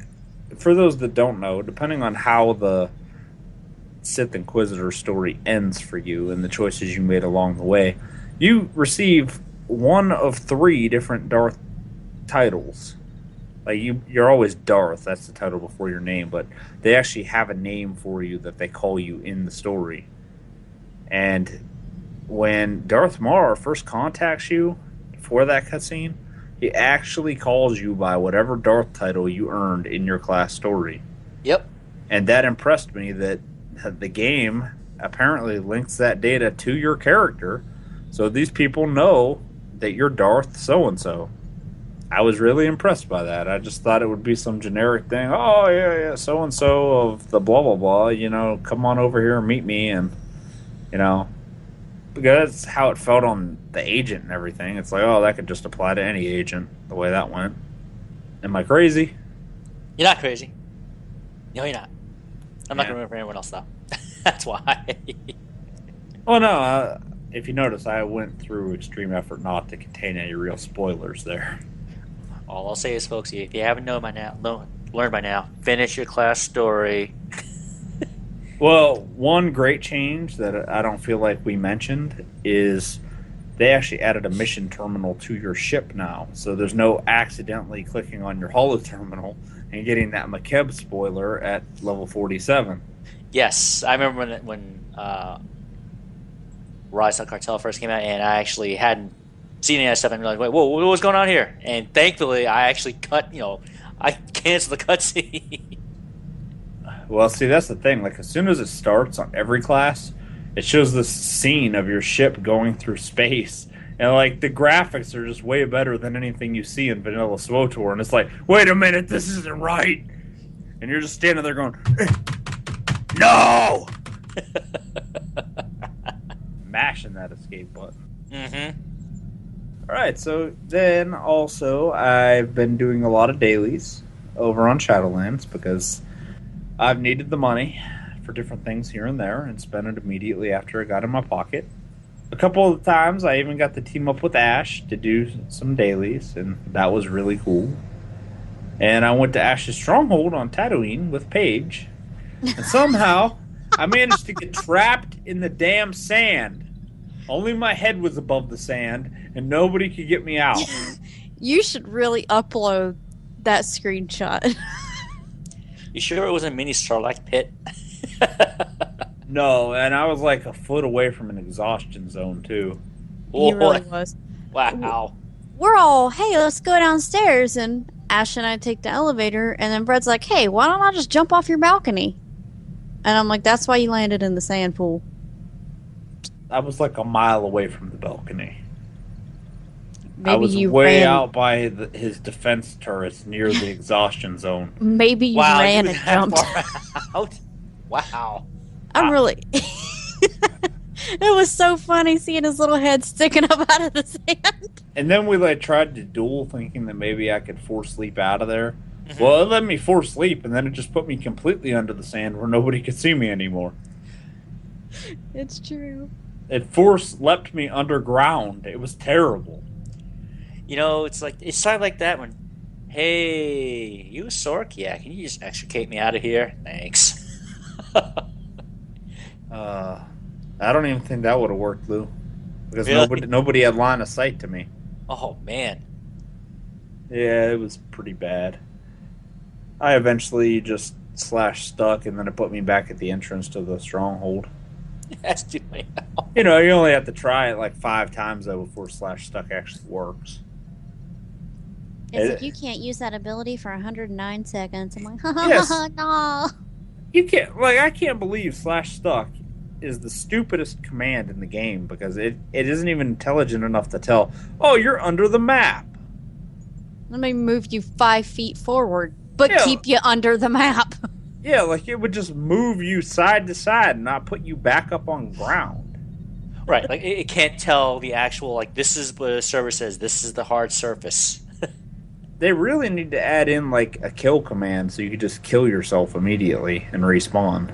for those that don't know, depending on how the Sith Inquisitor story ends for you and the choices you made along the way, you receive one of 3 different Darth titles. Like, you're always Darth, that's the title before your name, but they actually have a name for you that they call you in the story. And when Darth Maul first contacts you for that cutscene, he actually calls you by whatever Darth title you earned in your class story. Yep. And that impressed me, that the game apparently links that data to your character, so these people know that you're Darth so-and-so. I was really impressed by that. I just thought it would be some generic thing. Oh, yeah, so-and-so of the blah, blah, blah, come on over here and meet me, and, because that's how it felt on the agent and everything. It's like, oh, that could just apply to any agent, the way that went. Am I crazy? You're not crazy. No, you're not. I'm not going to remember anyone else, though. That's why. Oh, no, if you notice, I went through extreme effort not to contain any real spoilers there. All I'll say is, folks, if you haven't learned by now, finish your class story. Well, one great change that I don't feel like we mentioned is they actually added a mission terminal to your ship now. So there's no accidentally clicking on your holo terminal and getting that McKeb spoiler at level 47. Yes, I remember when Rise of the Cartel first came out, and I actually hadn't seen any of that stuff, and realized, wait, whoa, what's going on here? And thankfully, I actually I canceled the cutscene. Well, see, that's the thing. Like, as soon as it starts on every class, it shows this scene of your ship going through space. And, like, the graphics are just way better than anything you see in vanilla SWTOR. And it's like, wait a minute, this isn't right. And you're just standing there going, no! Mashing that escape button. Mm-hmm. Alright, so then also I've been doing a lot of dailies over on Shadowlands because I've needed the money for different things here and there and spent it immediately after it got in my pocket. A couple of times I even got to team up with Ash to do some dailies, and that was really cool. And I went to Ash's stronghold on Tatooine with Paige, and somehow I managed to get trapped in the damn sand. Only my head was above the sand, and nobody could get me out. You should really upload that screenshot. You sure it was a mini Sarlacc pit? No, and I was like a foot away from an exhaustion zone, too. He really was. Wow. We're all, hey, let's go downstairs, and Ash and I take the elevator, and then Brett's like, hey, why don't I just jump off your balcony? And I'm like, that's why you landed in the sand pool. I was like a mile away from the balcony. Maybe I was you way ran. out by his defense turrets near the exhaustion zone. Maybe you ran you and that jumped. far out? Wow. I'm really... It was so funny seeing his little head sticking up out of the sand. And then we tried to duel, thinking that maybe I could force leap out of there. Mm-hmm. Well, it let me force leap, and then it just put me completely under the sand where nobody could see me anymore. It's true. It force leapt me underground. It was terrible. It's sort of like that when, hey, you a Sork? Yeah, can you just extricate me out of here? Thanks. I don't even think that would have worked, Lou, because Really? nobody had line of sight to me. Oh man. Yeah, it was pretty bad. I eventually just /stuck, and then it put me back at the entrance to the stronghold. That's doing. You only have to try it like 5 times though before /stuck actually works. It's like you can't use that ability for 109 seconds. I'm like, Yes. no. You can't, I can't believe /stuck is the stupidest command in the game, because it isn't even intelligent enough to tell, oh, you're under the map. Let me move you 5 feet forward, but Yeah. keep you under the map. Yeah, it would just move you side to side and not put you back up on ground. Right, it can't tell the actual, this is what the server says, this is the hard surface. They really need to add in a kill command so you could just kill yourself immediately and respawn.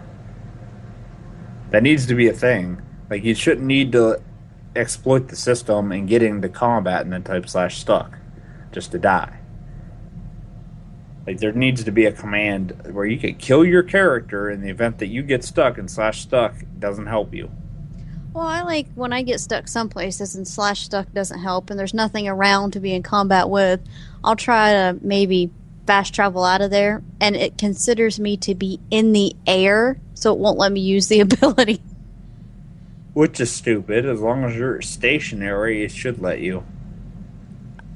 That needs to be a thing. You shouldn't need to exploit the system and get into combat and then type /stuck just to die. There needs to be a command where you can kill your character in the event that you get stuck, and /stuck doesn't help you. Well, I like when I get stuck some places and /stuck doesn't help and there's nothing around to be in combat with, I'll try to maybe fast travel out of there, and it considers me to be in the air, so it won't let me use the ability. Which is stupid. As long as you're stationary, it should let you.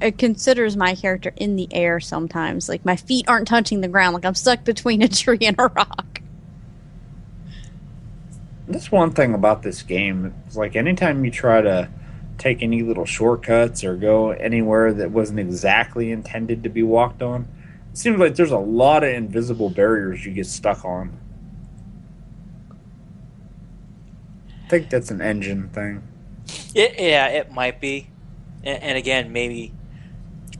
It considers my character in the air sometimes. My feet aren't touching the ground. I'm stuck between a tree and a rock. That's one thing about this game. It's anytime you try to take any little shortcuts or go anywhere that wasn't exactly intended to be walked on, it seems like there's a lot of invisible barriers you get stuck on. I think that's an engine thing. Yeah, it might be. And again, maybe,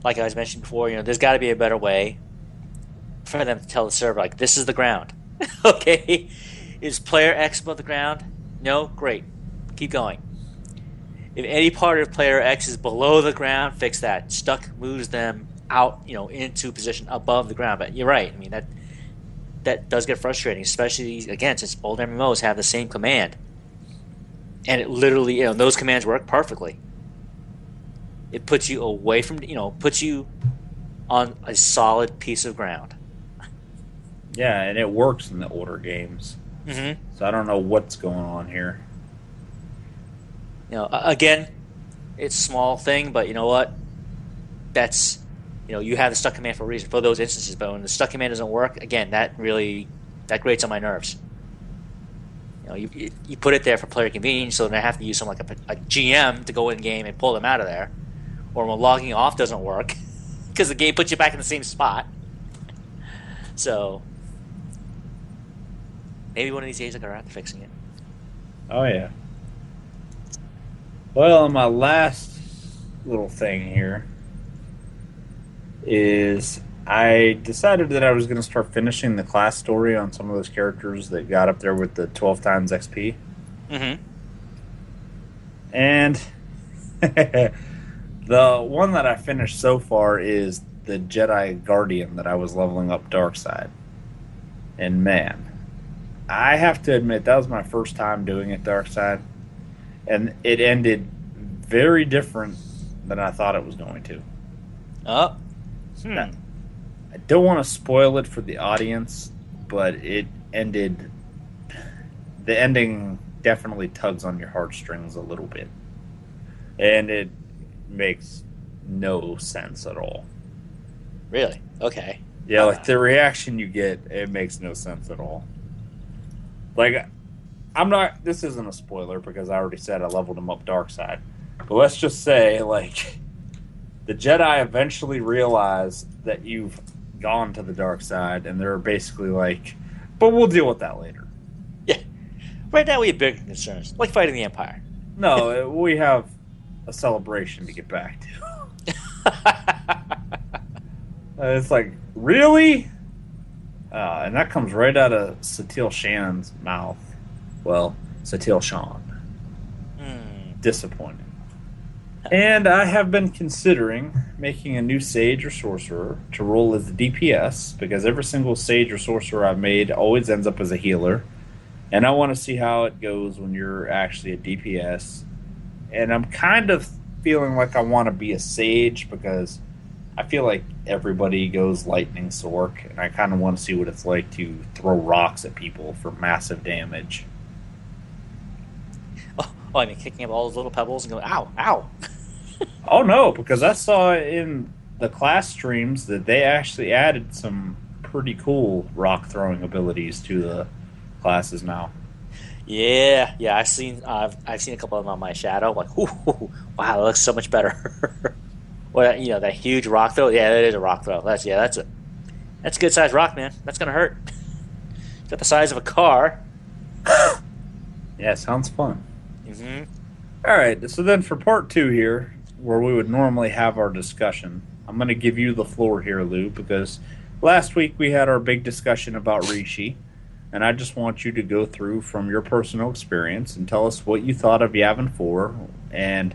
like I was mentioning before, there's got to be a better way for them to tell the server, this is the ground. Okay? Is player X above the ground? No? Great. Keep going. If any part of player X is below the ground, fix that. Stuck moves them out, into position above the ground. But you're right. I mean, that does get frustrating, especially, again, since old MMOs have the same command. And it literally, those commands work perfectly. It puts you away from, puts you on a solid piece of ground. Yeah, and it works in the older games. Mm-hmm. So I don't know what's going on here. Again, it's a small thing, but you know what? That's, you have the stuck command for a reason, for those instances. But when the stuck command doesn't work, again, that grates on my nerves. You put it there for player convenience, so then I have to use someone like a GM to go in game and pull them out of there. Or when logging off doesn't work, because the game puts you back in the same spot. So maybe one of these days I'll go around to fixing it. Oh, yeah. Well, my last little thing here is I decided that I was going to start finishing the class story on some of those characters that got up there with the 12 times XP. Mm-hmm. And the one that I finished so far is the Jedi Guardian that I was leveling up dark side. And man, I have to admit, that was my first time doing it dark side. And it ended very different than I thought it was going to. Oh. I don't want to spoil it for the audience, but it ended... The ending definitely tugs on your heartstrings a little bit. And it makes no sense at all. Really? Okay. Yeah, the reaction you get, it makes no sense at all. I'm not... This isn't a spoiler because I already said I leveled him up dark side. But let's just say, the Jedi eventually realize that you've gone to the dark side, and they're basically but we'll deal with that later. Yeah. Right now we have bigger concerns, like fighting the Empire. No, we have a celebration to get back to. It's like, really? And that comes right out of Satil Shan's mouth. Well, Satil Shan. Disappointing. And I have been considering making a new sage or sorcerer to roll as the DPS, because every single sage or sorcerer I've made always ends up as a healer. And I want to see how it goes when you're actually a DPS. And I'm kind of feeling like I want to be a sage, because I feel like everybody goes lightning sork, and I kind of want to see what it's like to throw rocks at people for massive damage. Oh, I mean, kicking up all those little pebbles and going, ow, ow. Oh no, because I saw in the class streams that they actually added some pretty cool rock throwing abilities to the classes now. Yeah, I've seen a couple of them on my shadow. Like, ooh, wow, that looks so much better. Well, that huge rock throw. Yeah, that is a rock throw. That's a good sized rock, man. That's gonna hurt. It's got the size of a car. Yeah, sounds fun. Mm-hmm. All right, so then for part 2 here, where we would normally have our discussion, I'm going to give you the floor here, Lou, because last week we had our big discussion about Rishi, and I just want you to go through from your personal experience and tell us what you thought of Yavin 4, and,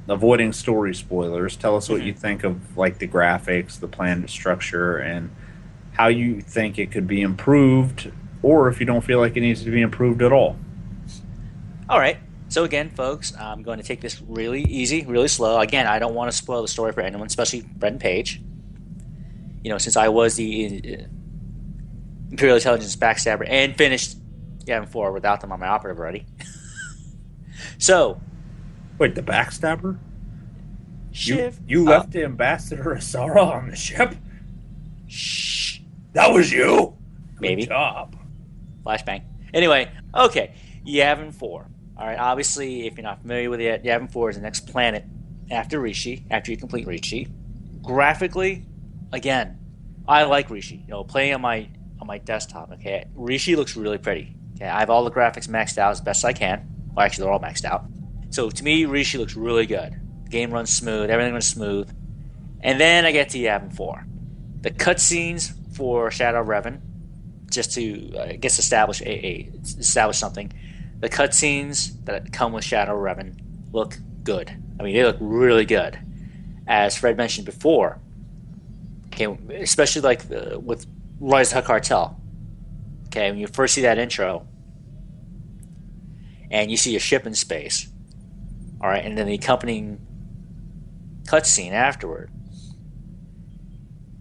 avoiding story spoilers, tell us what you think of, like, the graphics, the planned structure, and how you think it could be improved, or if you don't feel like it needs to be improved at all. All right. So again, folks, I'm going to take this really easy, really slow. Again, I don't want to spoil the story for anyone, especially Brett and Paige. Since I was the Imperial Intelligence backstabber and finished Yavin 4 without them on my operative already. So, Wait, the backstabber? Shiv. You left the Ambassador Asara on the ship? Shh. That was you? Maybe. Good job. Flashbang. Anyway, okay. Yavin 4. All right, obviously, if you're not familiar with it, Yavin 4 is the next planet after Rishi, after you complete Rishi. Graphically, again, I like Rishi. Playing on my desktop, okay? Rishi looks really pretty. Okay, I have all the graphics maxed out as best I can. Well, actually, they're all maxed out. So, to me, Rishi looks really good. The game runs smooth, everything runs smooth. And then I get to Yavin 4. The cutscenes for Shadow Revan, just to, establish establish something. The cutscenes that come with Shadow Revan look good. I mean, they look really good. As Fred mentioned before, okay, especially like with Rise of the Cartel. Okay, when you first see that intro, and you see a ship in space, all right, and then the accompanying cutscene afterward.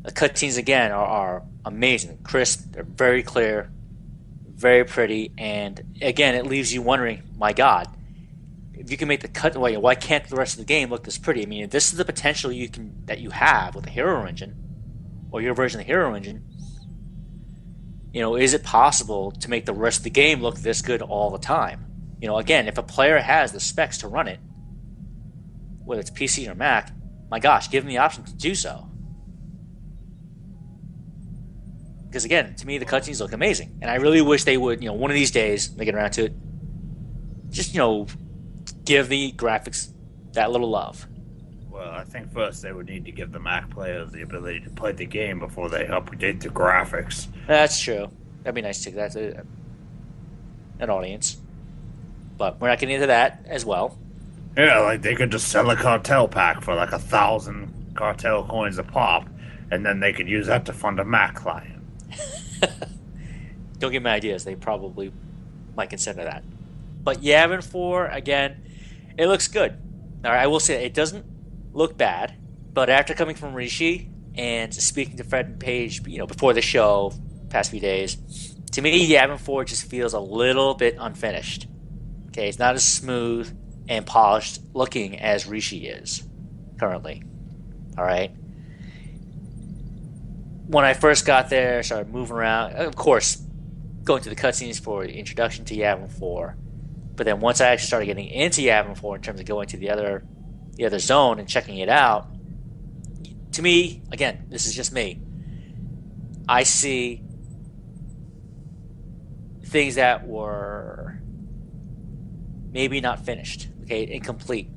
The cutscenes again are amazing, crisp. They're very clear. Very pretty, and again, it leaves you wondering, my God, if you can make the cut, why can't the rest of the game look this pretty? I mean, if this is the potential that you have with the Hero Engine, or your version of the Hero Engine, is it possible to make the rest of the game look this good all the time? Again, if a player has the specs to run it, whether it's PC or Mac, my gosh, give them the option to do so. Because again, to me, the cutscenes look amazing, and I really wish they would, one of these days, they get around to it, just give the graphics that little love. Well, I think first they would need to give the Mac players the ability to play the game before they update the graphics. That's true. That'd be nice to that's an audience, but we're not getting into that as well. Yeah, like they could just sell a cartel pack for like 1,000 cartel coins a pop, and then they could use that to fund a Mac client. Don't give me ideas. They probably might consider that. But Yavin 4, again, it looks good. All right, I will say it doesn't look bad, but after coming from Rishi and speaking to Fred and Paige, before the show, past few days, to me, Yavin 4 just feels a little bit unfinished. Okay, it's not as smooth and polished looking as Rishi is currently. All right. When I first got there, started moving around, of course, going through the cutscenes for the introduction to Yavin 4. But then once I actually started getting into Yavin 4 in terms of going to the other zone and checking it out, to me, again, this is just me, I see things that were maybe not finished, okay, incomplete.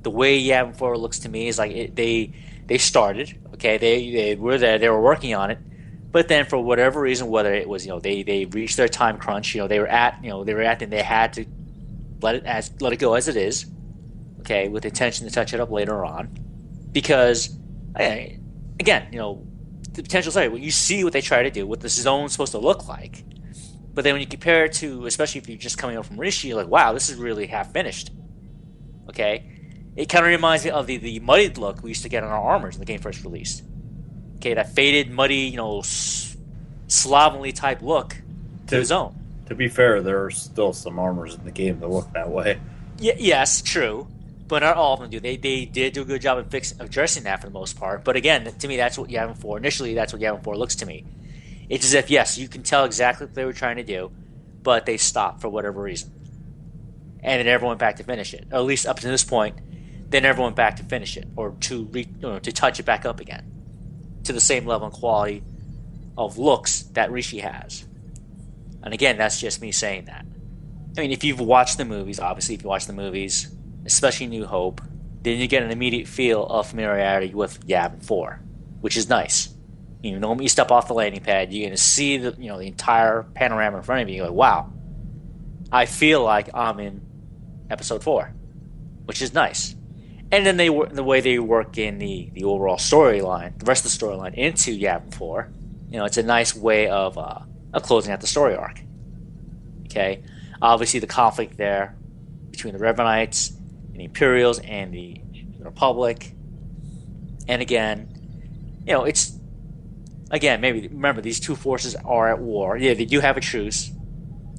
The way Yavin 4 looks to me is like they started, okay, they were there, they were working on it, but then for whatever reason, whether it was they reached their time crunch, they were at and they had to let it go as it is, okay, with the intention to touch it up later on, because again, the potential is there. When you see what they try to do, what the zone's supposed to look like, but then when you compare it to, especially if you're just coming up from Rishi, you're like, wow, this is really half finished. Okay, it kind of reminds me of the muddied look we used to get on our armors when the game first released. Okay, that faded, muddy, slovenly type look to the zone. To be fair, there are still some armors in the game that look that way. Yes, true. But not all of them do. They did do a good job of addressing that for the most part. But again, to me, that's what Yavin 4. Initially, that's what Yavin 4 looks to me. It's as if, yes, you can tell exactly what they were trying to do, but they stopped for whatever reason. And they never went back to finish it. Or at least up to this point, they never went back to finish it or to touch it back up again to the same level and quality of looks that Rishi has. And again, that's just me saying that. I mean, if you've watched the movies, obviously, especially New Hope, then you get an immediate feel of familiarity with Yavin 4, which is nice. The moment you step off the landing pad, you're going to see the entire panorama in front of you. You're like, wow, I feel like I'm in Episode 4, which is nice. And then the way they work in the overall storyline, the rest of the storyline into Yavin 4, it's a nice way of closing out the story arc. Okay, obviously the conflict there between the Revenants and the Imperials and the Republic, and again, maybe remember these two forces are at war. Yeah, they do have a truce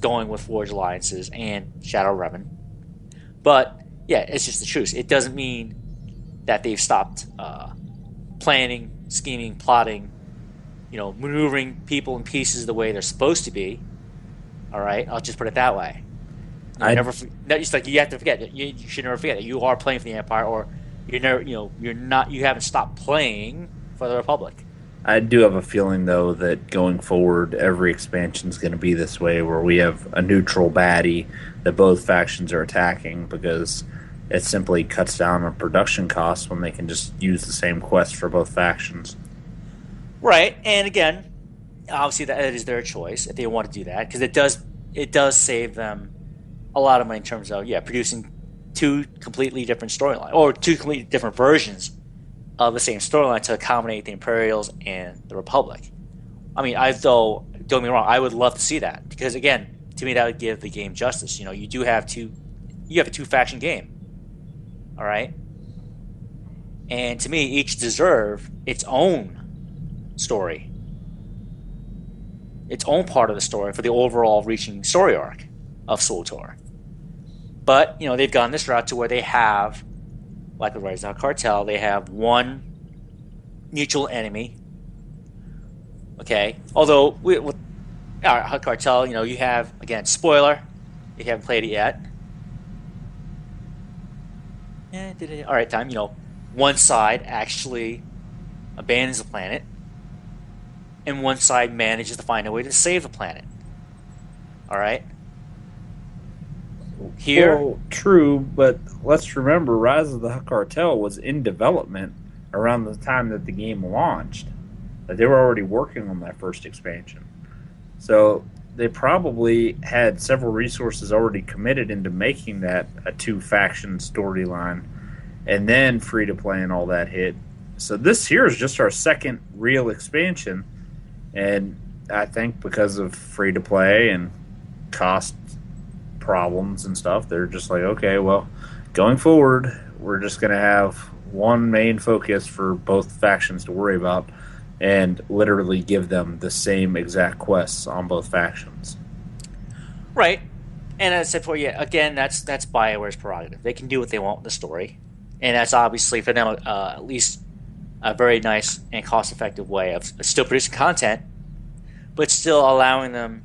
going with Forged Alliances and Shadow Revan, but yeah, it's just the truce. It doesn't mean that they've stopped planning, scheming, plotting, maneuvering people in pieces the way they're supposed to be. All right, I'll just put it that way. You have to forget that you should never forget that you are playing for the Empire, or you haven't stopped playing for the Republic. I do have a feeling, though, that going forward, every expansion is going to be this way, where we have a neutral baddie that both factions are attacking, because it simply cuts down on production costs when they can just use the same quest for both factions. Right, and again, obviously that is their choice if they want to do that, because it does save them a lot of money in terms of producing two completely different storylines, or two completely different versions of the same storyline to accommodate the Imperials and the Republic. I mean, don't get me wrong, I would love to see that, because again, to me that would give the game justice. You have a two faction game, all right, and to me each deserve its own story, its own part of the story for the overall reaching story arc of SWTOR. But they've gone this route to where they have, like the Rise of the Cartel, they have one mutual enemy. Okay, although with our Cartel, you have, again, spoiler, if you haven't played it yet. All right, time. One side actually abandons the planet, and one side manages to find a way to save the planet. All right. Here, well, true, but let's remember, Rise of the Cartel was in development around the time that the game launched. They were already working on that first expansion, so they probably had several resources already committed into making that a two-faction storyline, and then free-to-play and all that hit. So this here is just our second real expansion, and I think because of free-to-play and cost problems and stuff, they're just like, okay, well, going forward, we're just going to have one main focus for both factions to worry about, and literally give them the same exact quests on both factions. Right. And as I said before, again, that's BioWare's prerogative. They can do what they want with the story, and that's obviously for them at least a very nice and cost-effective way of still producing content, but still allowing them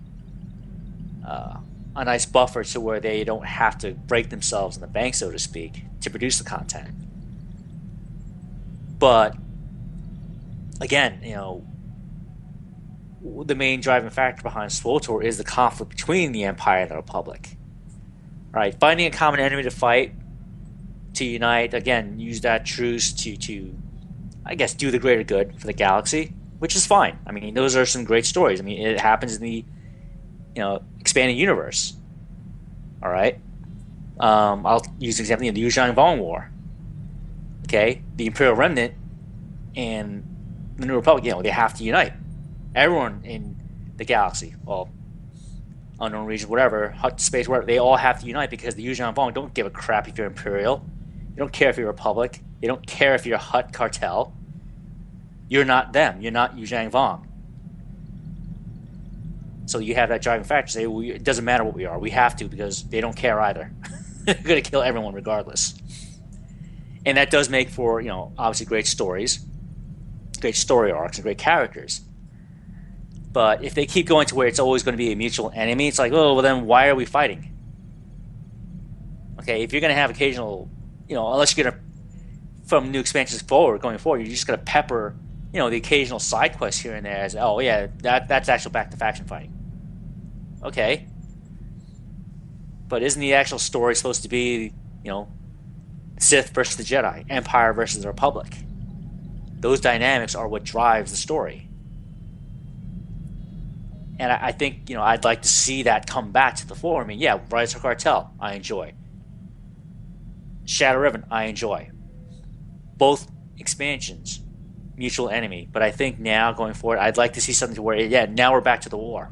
a nice buffer to where they don't have to break themselves in the bank, so to speak, to produce the content. But again, the main driving factor behind SWTOR is the conflict between the Empire and the Republic. All right, finding a common enemy to fight, to unite, again, use that truce to I guess, do the greater good for the galaxy, which is fine. I mean, those are some great stories. I mean, it happens in the, expanding universe. All right? I'll use an example, the Yuzhang Vong War. Okay? The Imperial Remnant and the New Republic, they have to unite. Everyone in the galaxy, well, unknown region, whatever, hot space, whatever, they all have to unite because the Yuzhang Vong don't give a crap if you're Imperial. They don't care if you're Republic. They don't care if you're a Hutt cartel. You're not them. You're not Yuzhang Vong. So you have that driving factor. Say, well, it doesn't matter what we are. We have to because they don't care either. They're going to kill everyone regardless. And that does make for, obviously great stories, great story arcs, and great characters. But if they keep going to where it's always going to be a mutual enemy, it's like, oh, well, then why are we fighting? Okay, if you're going to have occasional, unless you're going to, from new expansions going forward, you're just going to pepper, the occasional side quests here and there as, oh, yeah, that's actual back to faction fighting. Okay. But isn't the actual story supposed to be, Sith versus the Jedi, Empire versus the Republic? Those dynamics are what drives the story. And I think, I'd like to see that come back to the fore. I mean, yeah, Rise of Cartel, I enjoy. Shadow Riven, I enjoy. Both expansions, mutual enemy. But I think now, going forward, I'd like to see something to where, now we're back to the war.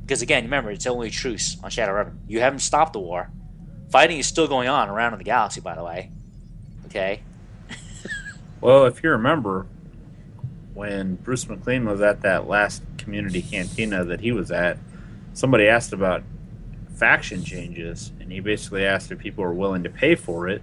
Because, again, remember, it's only a truce on Shadow Riven. You haven't stopped the war. Fighting is still going on around in the galaxy, by the way. Okay? Well, if you remember, when Bruce McLean was at that last community cantina that he was at, somebody asked about faction changes, and he basically asked if people were willing to pay for it,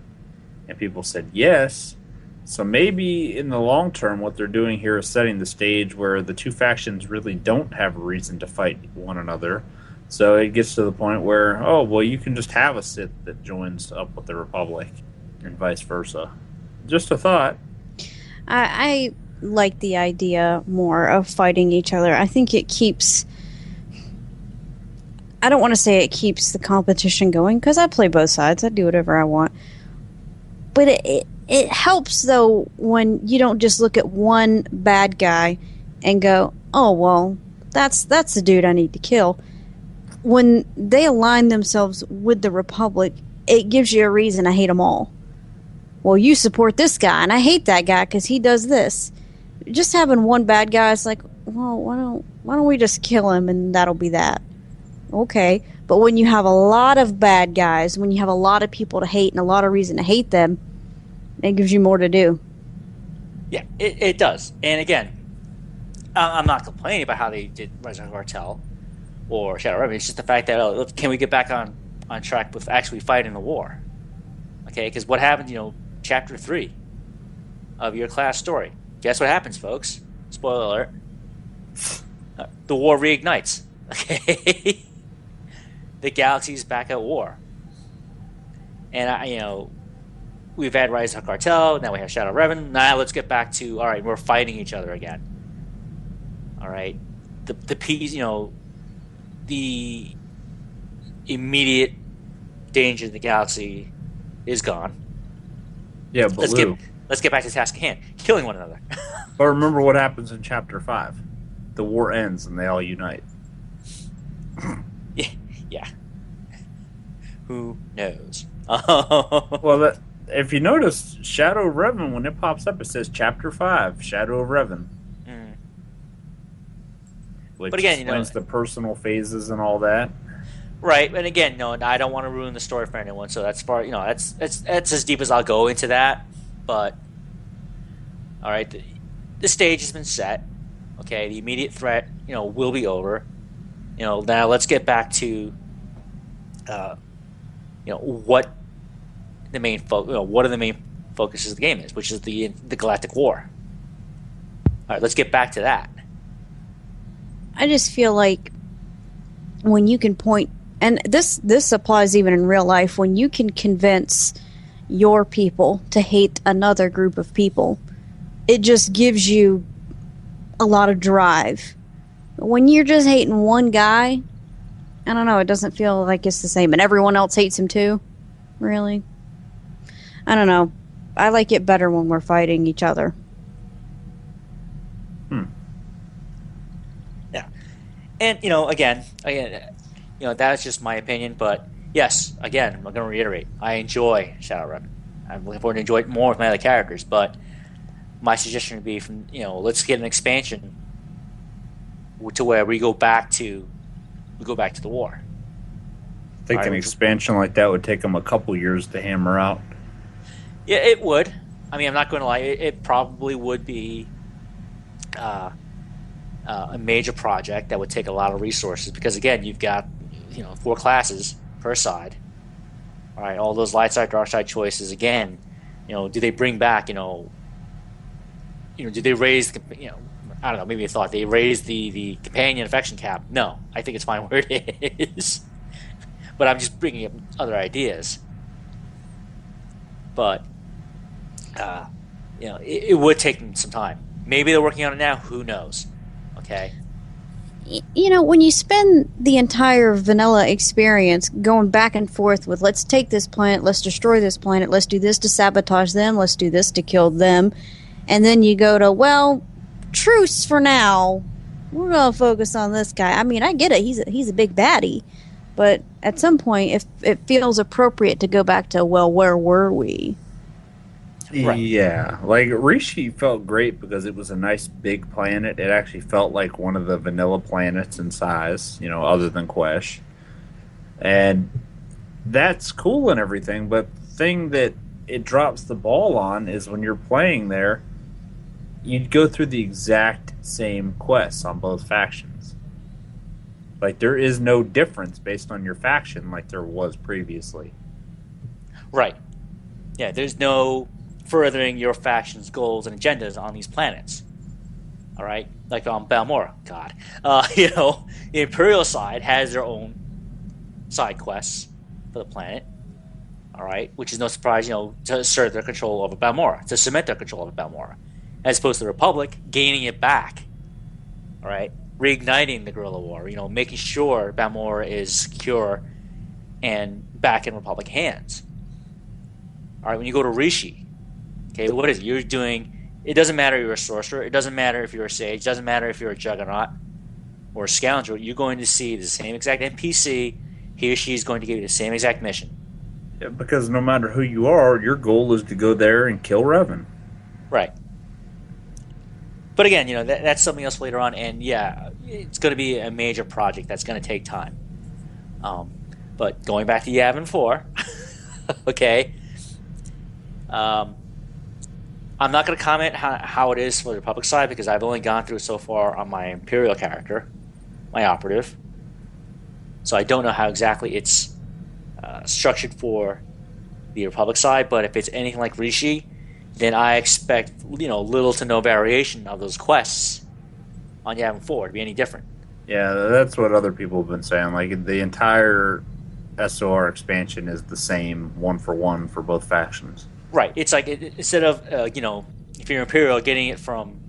and people said yes. So maybe in the long term, what they're doing here is setting the stage where the two factions really don't have a reason to fight one another. So it gets to the point where, oh, well, you can just have a Sith that joins up with the Republic, and vice versa. Just a thought. I like the idea more of fighting each other. I think it keeps... I don't want to say it keeps the competition going, because I play both sides. I do whatever I want. But it helps, though, when you don't just look at one bad guy and go, oh, well, that's the dude I need to kill. When they align themselves with the Republic, it gives you a reason to hate them all. Well, you support this guy, and I hate that guy because he does this. Just having one bad guy is like, well, why don't we just kill him and that'll be that? Okay. But when you have a lot of bad guys, when you have a lot of people to hate and a lot of reason to hate them, it gives you more to do. Yeah, it does. And again, I'm not complaining about how they did Rise of the Cartel or Shadow Riven. It's just the fact that, can we get back on track with actually fighting the war? Okay, because what happens, Chapter 3 of your class story. Guess what happens, folks? Spoiler alert. The war reignites. Okay? The galaxy's back at war. And, we've had Rise of the Cartel, now we have Shadow Riven. Now let's get back to, all right, we're fighting each other again. All right? The peace, the immediate danger in the galaxy is gone. Yeah, but let's get back to the task at hand. Killing one another. But remember what happens in Chapter 5. The war ends and they all unite. Yeah. Who knows? Well, if you notice, Shadow of Revan, when it pops up, it says Chapter 5, Shadow of Revan. Mm. Which but again, explains the personal phases and all that. Right, and again, no, I don't want to ruin the story for anyone, so that's far, that's as deep as I'll go into that. But all right, the stage has been set. Okay, the immediate threat, will be over. Now let's get back to, what the main what are the main focuses of the game is, which is the Galactic War. All right, let's get back to that. I just feel like when you can point, and this applies even in real life, when you can convince your people to hate another group of people, it just gives you a lot of drive when you're just hating one guy, I don't know, it doesn't feel like it's the same. And everyone else hates him too? Really? I don't know. I like it better when we're fighting each other. Yeah. And, again, that's just my opinion. But, yes, again, I'm going to reiterate. I enjoy Shadowrun. I'm looking forward to enjoy it more with my other characters. But my suggestion would be, let's get an expansion to where we go back to the war. I think an expansion like that would take them a couple years to hammer out. Yeah, it would. I mean, I'm not going to lie. It probably would be a major project that would take a lot of resources because, again, you've got 4 classes per side. All right, all those light side, dark side choices. Again, do they bring back? Do they raise? I don't know. Maybe a thought they raise the companion affection cap. No, I think it's fine where it is. But I'm just bringing up other ideas. But it would take them some time. Maybe they're working on it now. Who knows? Okay. When you spend the entire vanilla experience going back and forth with let's take this planet, let's destroy this planet, let's do this to sabotage them, let's do this to kill them, and then you go to, truce for now. We're going to focus on this guy. I mean, I get it. He's a big baddie. But at some point, if it feels appropriate to go back to, where were we? Right. Yeah. Like, Rishi felt great because it was a nice big planet. It actually felt like one of the vanilla planets in size, other than Quesh. And that's cool and everything, but the thing that it drops the ball on is when you're playing there, you'd go through the exact same quests on both factions. Like, there is no difference based on your faction like there was previously. Right. Yeah, there's no furthering your faction's goals and agendas on these planets. All right? Like on Balmora. God. The Imperial side has their own side quests for the planet. All right? Which is no surprise, to assert their control over Balmora, to cement their control over Balmora. As opposed to the Republic gaining it back. All right? Reigniting the guerrilla war, making sure Balmora is secure and back in Republic hands. All right, when you go to Rishi, okay, what is it? You're doing? It doesn't matter if you're a sorcerer. It doesn't matter if you're a sage. It doesn't matter if you're a juggernaut or a scoundrel. You're going to see the same exact NPC. He or she is going to give you the same exact mission. Yeah, because no matter who you are, your goal is to go there and kill Revan. Right. But again, that's something else later on, and yeah, it's going to be a major project that's going to take time. But going back to Yavin 4, okay, I'm not going to comment how it is for the Republic side because I've only gone through so far on my Imperial character, my operative, so I don't know how exactly it's structured for the Republic side, but if it's anything like Rishi, then I expect, little to no variation of those quests on Yavin 4 to be any different. Yeah, that's what other people have been saying. Like, the entire SOR expansion is the same one for both factions. Right. It's like, instead of, if you're Imperial getting it from,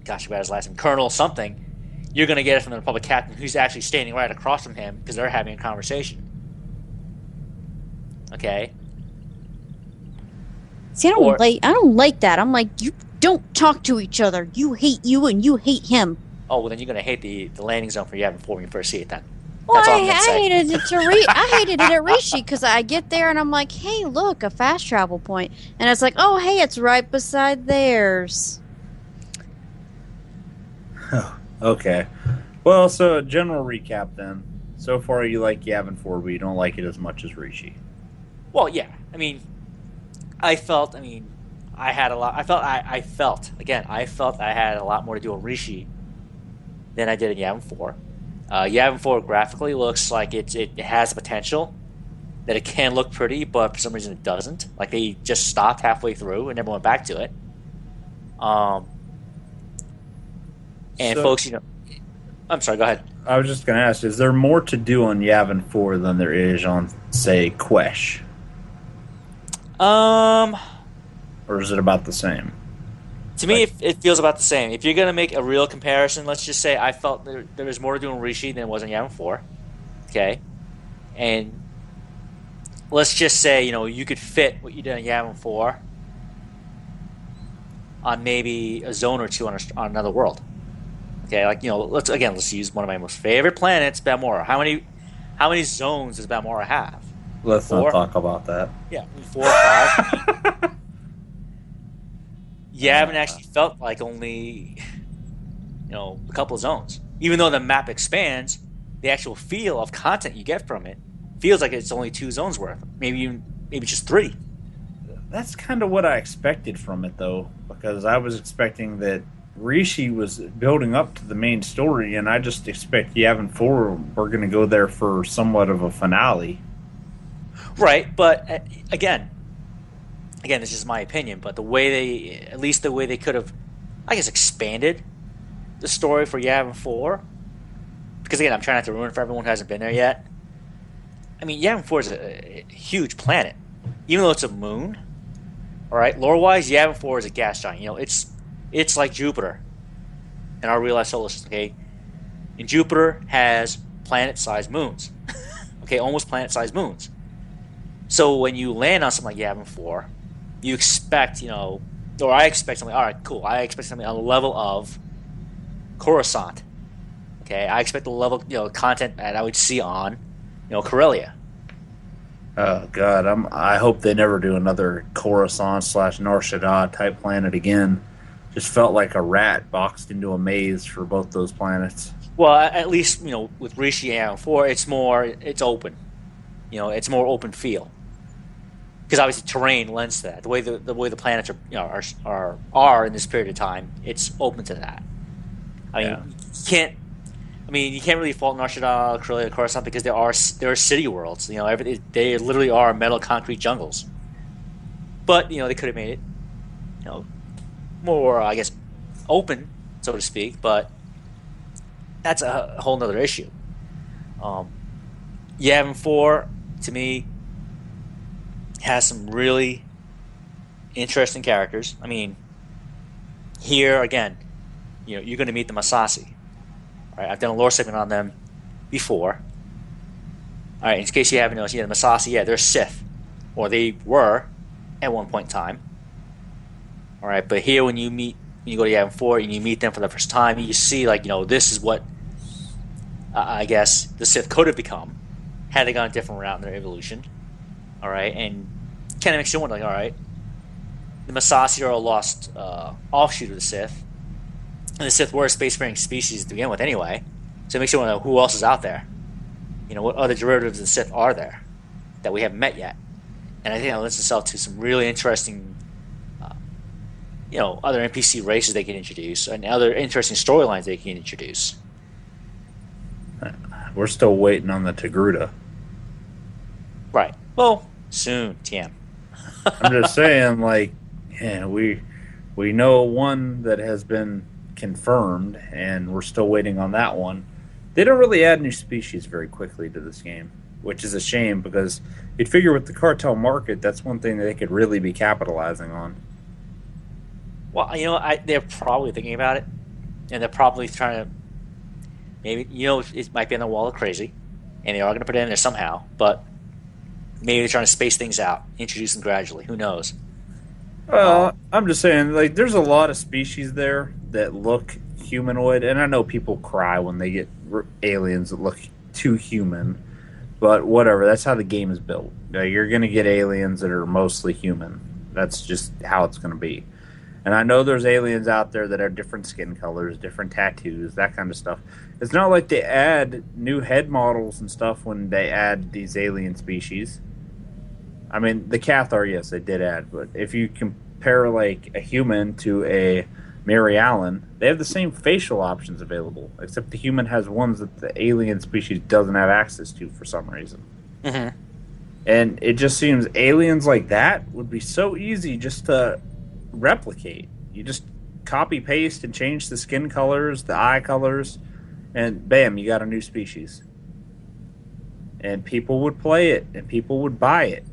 gosh, I forgot his last name, Colonel something, you're going to get it from the Republic captain who's actually standing right across from him because they're having a conversation. Okay? See, I don't like that. I'm like, you don't talk to each other. You hate you and you hate him. Oh, well, then you're going to hate the landing zone for Yavin 4 when you first see it then. Well, That's all I hated it I hated it at Rishi because I get there and I'm like, hey, look, a fast travel point. And it's like, oh, hey, it's right beside theirs. Okay. Well, so general recap then. So far you like Yavin 4, but you don't like it as much as Rishi. Well, yeah. I felt I had a lot more to do with Rishi than I did in Yavin 4. Yavin 4 graphically looks like it has potential, that it can look pretty, but for some reason it doesn't. Like, they just stopped halfway through and never went back to it. Folks, I'm sorry, go ahead. I was just going to ask, is there more to do on Yavin 4 than there is on, say, Quesh? Or is it about the same? To me, it feels about the same. If you're going to make a real comparison, let's just say I felt there was more to do in Rishi than it was in Yavin 4. Okay? And let's just say, you could fit what you did in Yavin 4 on maybe a zone or two on another world. Okay? Let's use one of my most favorite planets, Balmora. How many zones does Balmora have? Let's 4? not talk about that. Yeah, 4 or 5. Yavin actually felt like only, a couple of zones. Even though the map expands, the actual feel of content you get from it feels like it's only 2 zones worth. Maybe just 3. That's kind of what I expected from it, though, because I was expecting that Rishi was building up to the main story, and I just expect Yavin 4 we're going to go there for somewhat of a finale. Right, but again, this is my opinion, but the way they could have, I guess, expanded the story for Yavin 4, because again, I'm trying not to ruin it for everyone who hasn't been there yet. I mean, Yavin 4 is a huge planet. Even though it's a moon, all right, lore-wise, Yavin 4 is a gas giant. It's like Jupiter in our real-life solar system, okay? And Jupiter has planet-sized moons. Okay, almost planet-sized moons. So when you land on something like Yavin 4, you expect, or I expect something, all right, cool. I expect something on the level of Coruscant. Okay, I expect the level, content that I would see on, Corellia. Oh, God, I hope they never do another Coruscant/Nar Shaddaa type planet again. Just felt like a rat boxed into a maze for both those planets. Well, at least, with Rishi and 4, it's open. It's more open feel. Because obviously terrain lends to that. The way the planets are in this period of time, it's open to that. You can't really fault Nar Shaddaa, Corellia, Coruscant because there are city worlds. They literally are metal concrete jungles. But they could have made it, more, I guess, open, so to speak. But that's a whole nother issue. Yavin 4, to me, has some really interesting characters. I mean, here again, you're going to meet the Masasi. All right, I've done a lore segment on them before. All right, in case you haven't noticed, the Masasi, they're Sith, or they were at one point in time. All right, but here when you go to Yavin 4 and you meet them for the first time, you see this is what I guess the Sith could have become had they gone a different route in their evolution. All right, and kind of makes you wonder, all right, the Masasi are a lost offshoot of the Sith, and the Sith were a spacefaring species to begin with anyway, so it makes you wonder who else is out there. What other derivatives of the Sith are there that we haven't met yet? And I think that lends itself to some really interesting, other NPC races they can introduce, and other interesting storylines they can introduce. We're still waiting on the Togruta. Right. Well, soon, TM. I'm just saying, we know one that has been confirmed, and we're still waiting on that one. They don't really add new species very quickly to this game, which is a shame because you'd figure with the cartel market, that's one thing that they could really be capitalizing on. Well, they're probably thinking about it, and they're probably trying to maybe, it might be on the wall of crazy, and they are going to put it in there somehow, but maybe they're trying to space things out, introduce them gradually. Who knows? I'm just saying, there's a lot of species there that look humanoid, and I know people cry when they get aliens that look too human, but whatever. That's how the game is built. You're going to get aliens that are mostly human. That's just how it's going to be. And I know there's aliens out there that have different skin colors, different tattoos, that kind of stuff. It's not like they add new head models and stuff when they add these alien species. I mean, the Cathar, yes, they did add, but if you compare a human to a Mary Allen, they have the same facial options available, except the human has ones that the alien species doesn't have access to for some reason. Mm-hmm. And it just seems aliens like that would be so easy just to replicate. You just copy paste and change the skin colors, the eye colors, and bam, you got a new species. And people would play it, and people would buy it.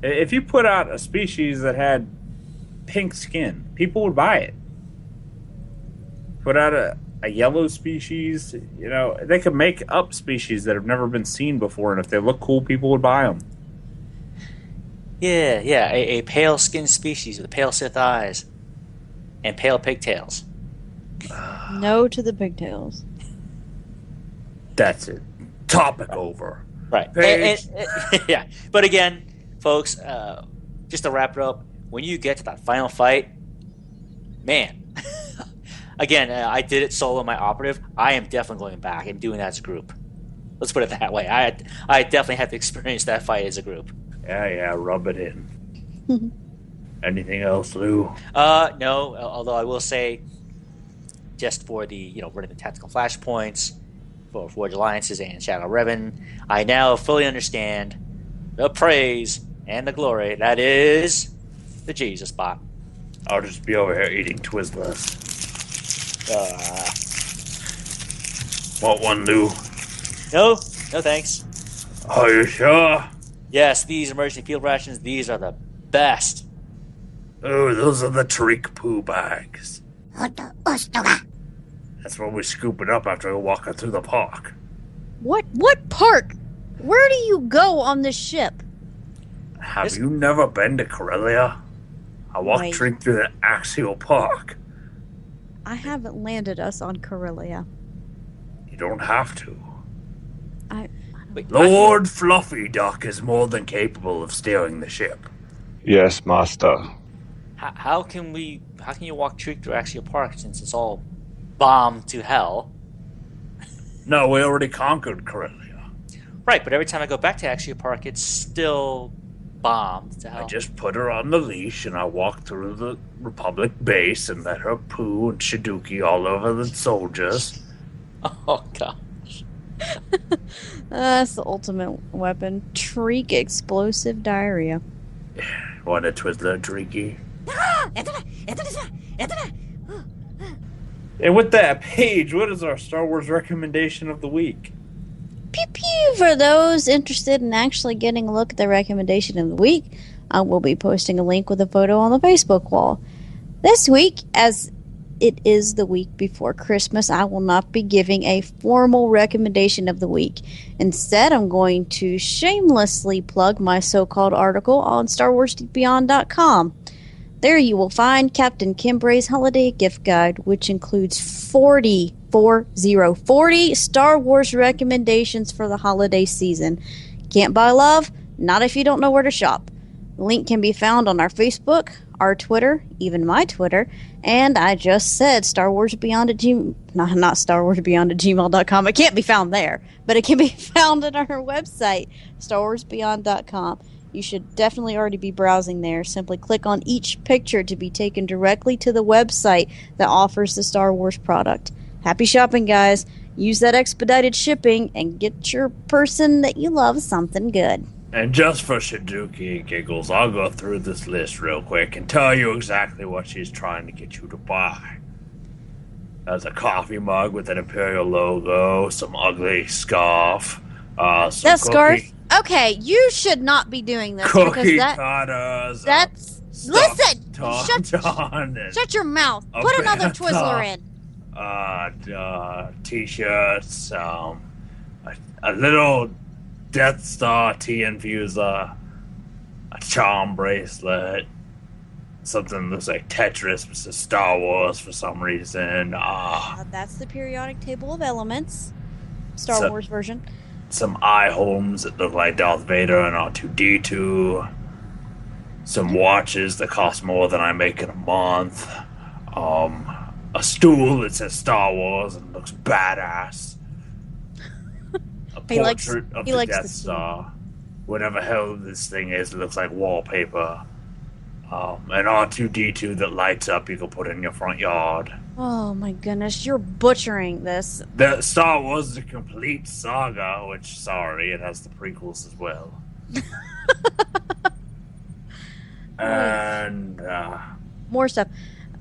If you put out a species that had pink skin. People would buy it. Put out a yellow species. You know, they could make up species that have never been seen before, and if they look cool, people would buy them. Yeah, a pale skinned species with pale Sith eyes and pale pigtails. No to the pigtails. That's it. Topic over. Right. Page. Yeah. But again, folks, just to wrap it up, when you get to that final fight, man, again, I did it solo in my operative. I am definitely going back and doing that as a group. Let's put it that way. I definitely have to experience that fight as a group. Yeah, rub it in. Anything else, Lou? No, although I will say, just for the, running the tactical flashpoints for Forge Alliances and Shadow Ribbon, I now fully understand the praise and the glory that is the Jesus bot. I'll just be over here eating Twizzlers. Want one, Lou? No thanks. Are you sure? Yes, these emergency field rations, these are the best. Oh, those are the Tariq poo bags. That's when we scoop it up after we walk it through the park. What park? Where do you go on this ship? Have you never been to Corellia? I walked Wait. Tariq through the Axial Park. I haven't landed us on Corellia. You don't have to. Wait, Lord Fluffy Duck is more than capable of steering the ship. Yes, master. How can you walk Trick through Axial Park since it's all bombed to hell? No, we already conquered Corellia. Right, but every time I go back to Axial Park, it's still bombed to hell. I just put her on the leash and I walked through the Republic base and let her poo and Shiduki all over the soldiers. Oh, God. That's the ultimate weapon. Treek explosive diarrhea. Want a Twizzler, Tariqi? And with that, Paige, what is our Star Wars recommendation of the week? Pew pew! For those interested in actually getting a look at the recommendation of the week, I will be posting a link with a photo on the Facebook wall. This week, as it is the week before Christmas, I will not be giving a formal recommendation of the week. Instead, I'm going to shamelessly plug my so-called article on StarWarsBeyond.com. There you will find Captain Kinbrae's Holiday Gift Guide, which includes 40 Star Wars recommendations for the holiday season. Can't buy love? Not if you don't know where to shop. The link can be found on our Facebook, our Twitter, even my Twitter, and I just said StarWarsBeyond at not StarWarsBeyond at gmail.com. It can't be found there, but it can be found at our website, StarWarsBeyond.com. You should definitely already be browsing there. Simply click on each picture to be taken directly to the website that offers the Star Wars product. Happy shopping, guys. Use that expedited shipping and get your person that you love something good. And just for Shiduki and giggles, I'll go through this list real quick and tell you exactly what she's trying to get you to buy. There's a coffee mug with an Imperial logo, some ugly scarf, some That scarf? Okay, you should not be doing this cookie because that cutters. that's listen. Shut your mouth. a Put another bit Twizzler in. T-shirts, a little Death Star T-infuser, a charm bracelet, something that looks like Tetris, but says Star Wars for some reason. That's the periodic table of elements, Star Wars version. Some eye homes that look like Darth Vader and R2-D2. Some watches that cost more than I make in a month. A stool that says Star Wars and looks badass. A portrait of the Death Star. Whatever hell this thing is, it looks like wallpaper. An R2-D2 that lights up you can put in your front yard. Oh my goodness, you're butchering this. The Star Wars is a complete saga, which, sorry, it has the prequels as well. And, more stuff.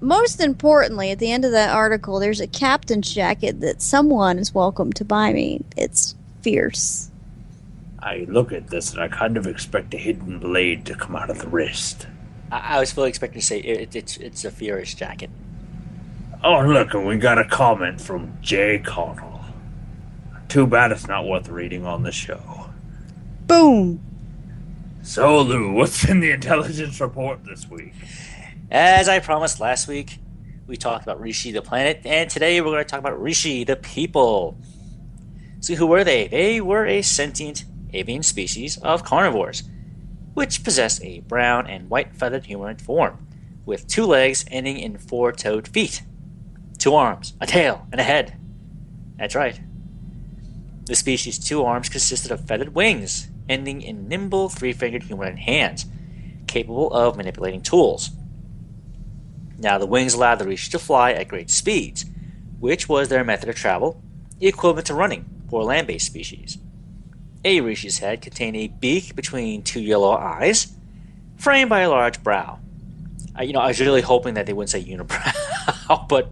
Most importantly, at the end of that article, there's a captain's jacket that someone is welcome to buy me. It's fierce. I look at this and I kind of expect a hidden blade to come out of the wrist. I was fully expecting to say it's a furious jacket. Oh, look, and we got a comment from Jay Connell. Too bad it's not worth reading on the show. Boom. So, Lou, what's in the intelligence report this week? As I promised last week, we talked about Rishi the planet, and today we're going to talk about Rishi the people. So who were they? They were a sentient avian species of carnivores, which possessed a brown and white feathered humanoid form, with 2 legs ending in 4-toed feet, 2 arms, a tail, and a head. That's right. The species' 2 arms consisted of feathered wings, ending in nimble 3-fingered humanoid hands, capable of manipulating tools. Now, the wings allowed the Rishi to fly at great speeds, which was their method of travel, equivalent to running for a land-based species. A Rishi's head contained a beak between 2 yellow eyes, framed by a large brow. I was really hoping that they wouldn't say unibrow, but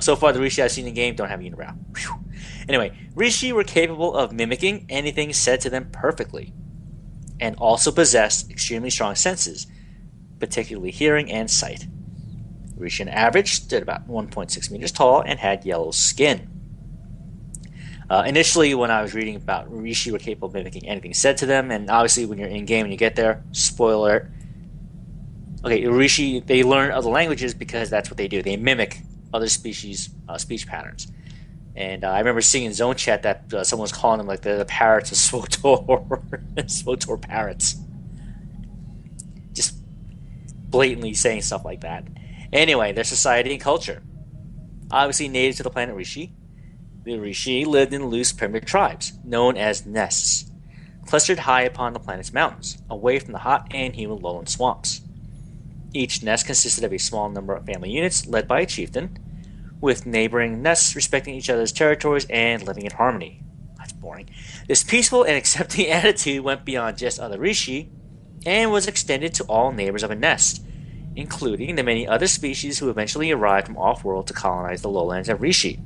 so far the Rishi I've seen in game don't have unibrow. Whew. Anyway, Rishi were capable of mimicking anything said to them perfectly, and also possessed extremely strong senses, particularly hearing and sight. Rishi on average stood about 1.6 meters tall and had yellow skin. Initially, when I was reading about Rishi were capable of mimicking anything said to them, and obviously when you're in game and you get there, spoiler alert. Okay, Rishi, they learn other languages because that's what they do. They mimic other species' speech patterns. And I remember seeing in Zone Chat that someone was calling them like the parrots of Swotor, Swotor parrots. Just blatantly saying stuff like that. Anyway, their society and culture. Obviously native to the planet Rishi, the Rishi lived in loose primitive tribes, known as nests, clustered high upon the planet's mountains, away from the hot and humid lowland swamps. Each nest consisted of a small number of family units led by a chieftain, with neighboring nests respecting each other's territories and living in harmony. That's boring. This peaceful and accepting attitude went beyond just other Rishi, and was extended to all neighbors of a nest, including the many other species who eventually arrived from off-world to colonize the lowlands of Rishi.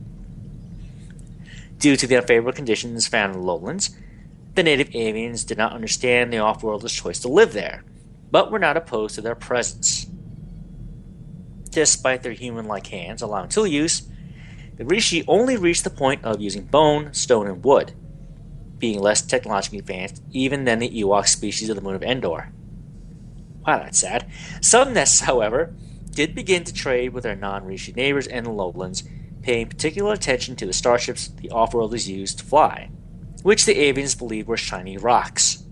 Due to the unfavorable conditions found in the lowlands, the native avians did not understand the off-worlders' choice to live there, but were not opposed to their presence. Despite their human-like hands allowing tool use, the Rishi only reached the point of using bone, stone, and wood, being less technologically advanced even than the Ewok species of the moon of Endor. Wow, that's sad. Some nests, however, did begin to trade with their non-Rishi neighbors in the lowlands, paying particular attention to the starships the off-worlders used to fly, which the avians believed were shiny rocks.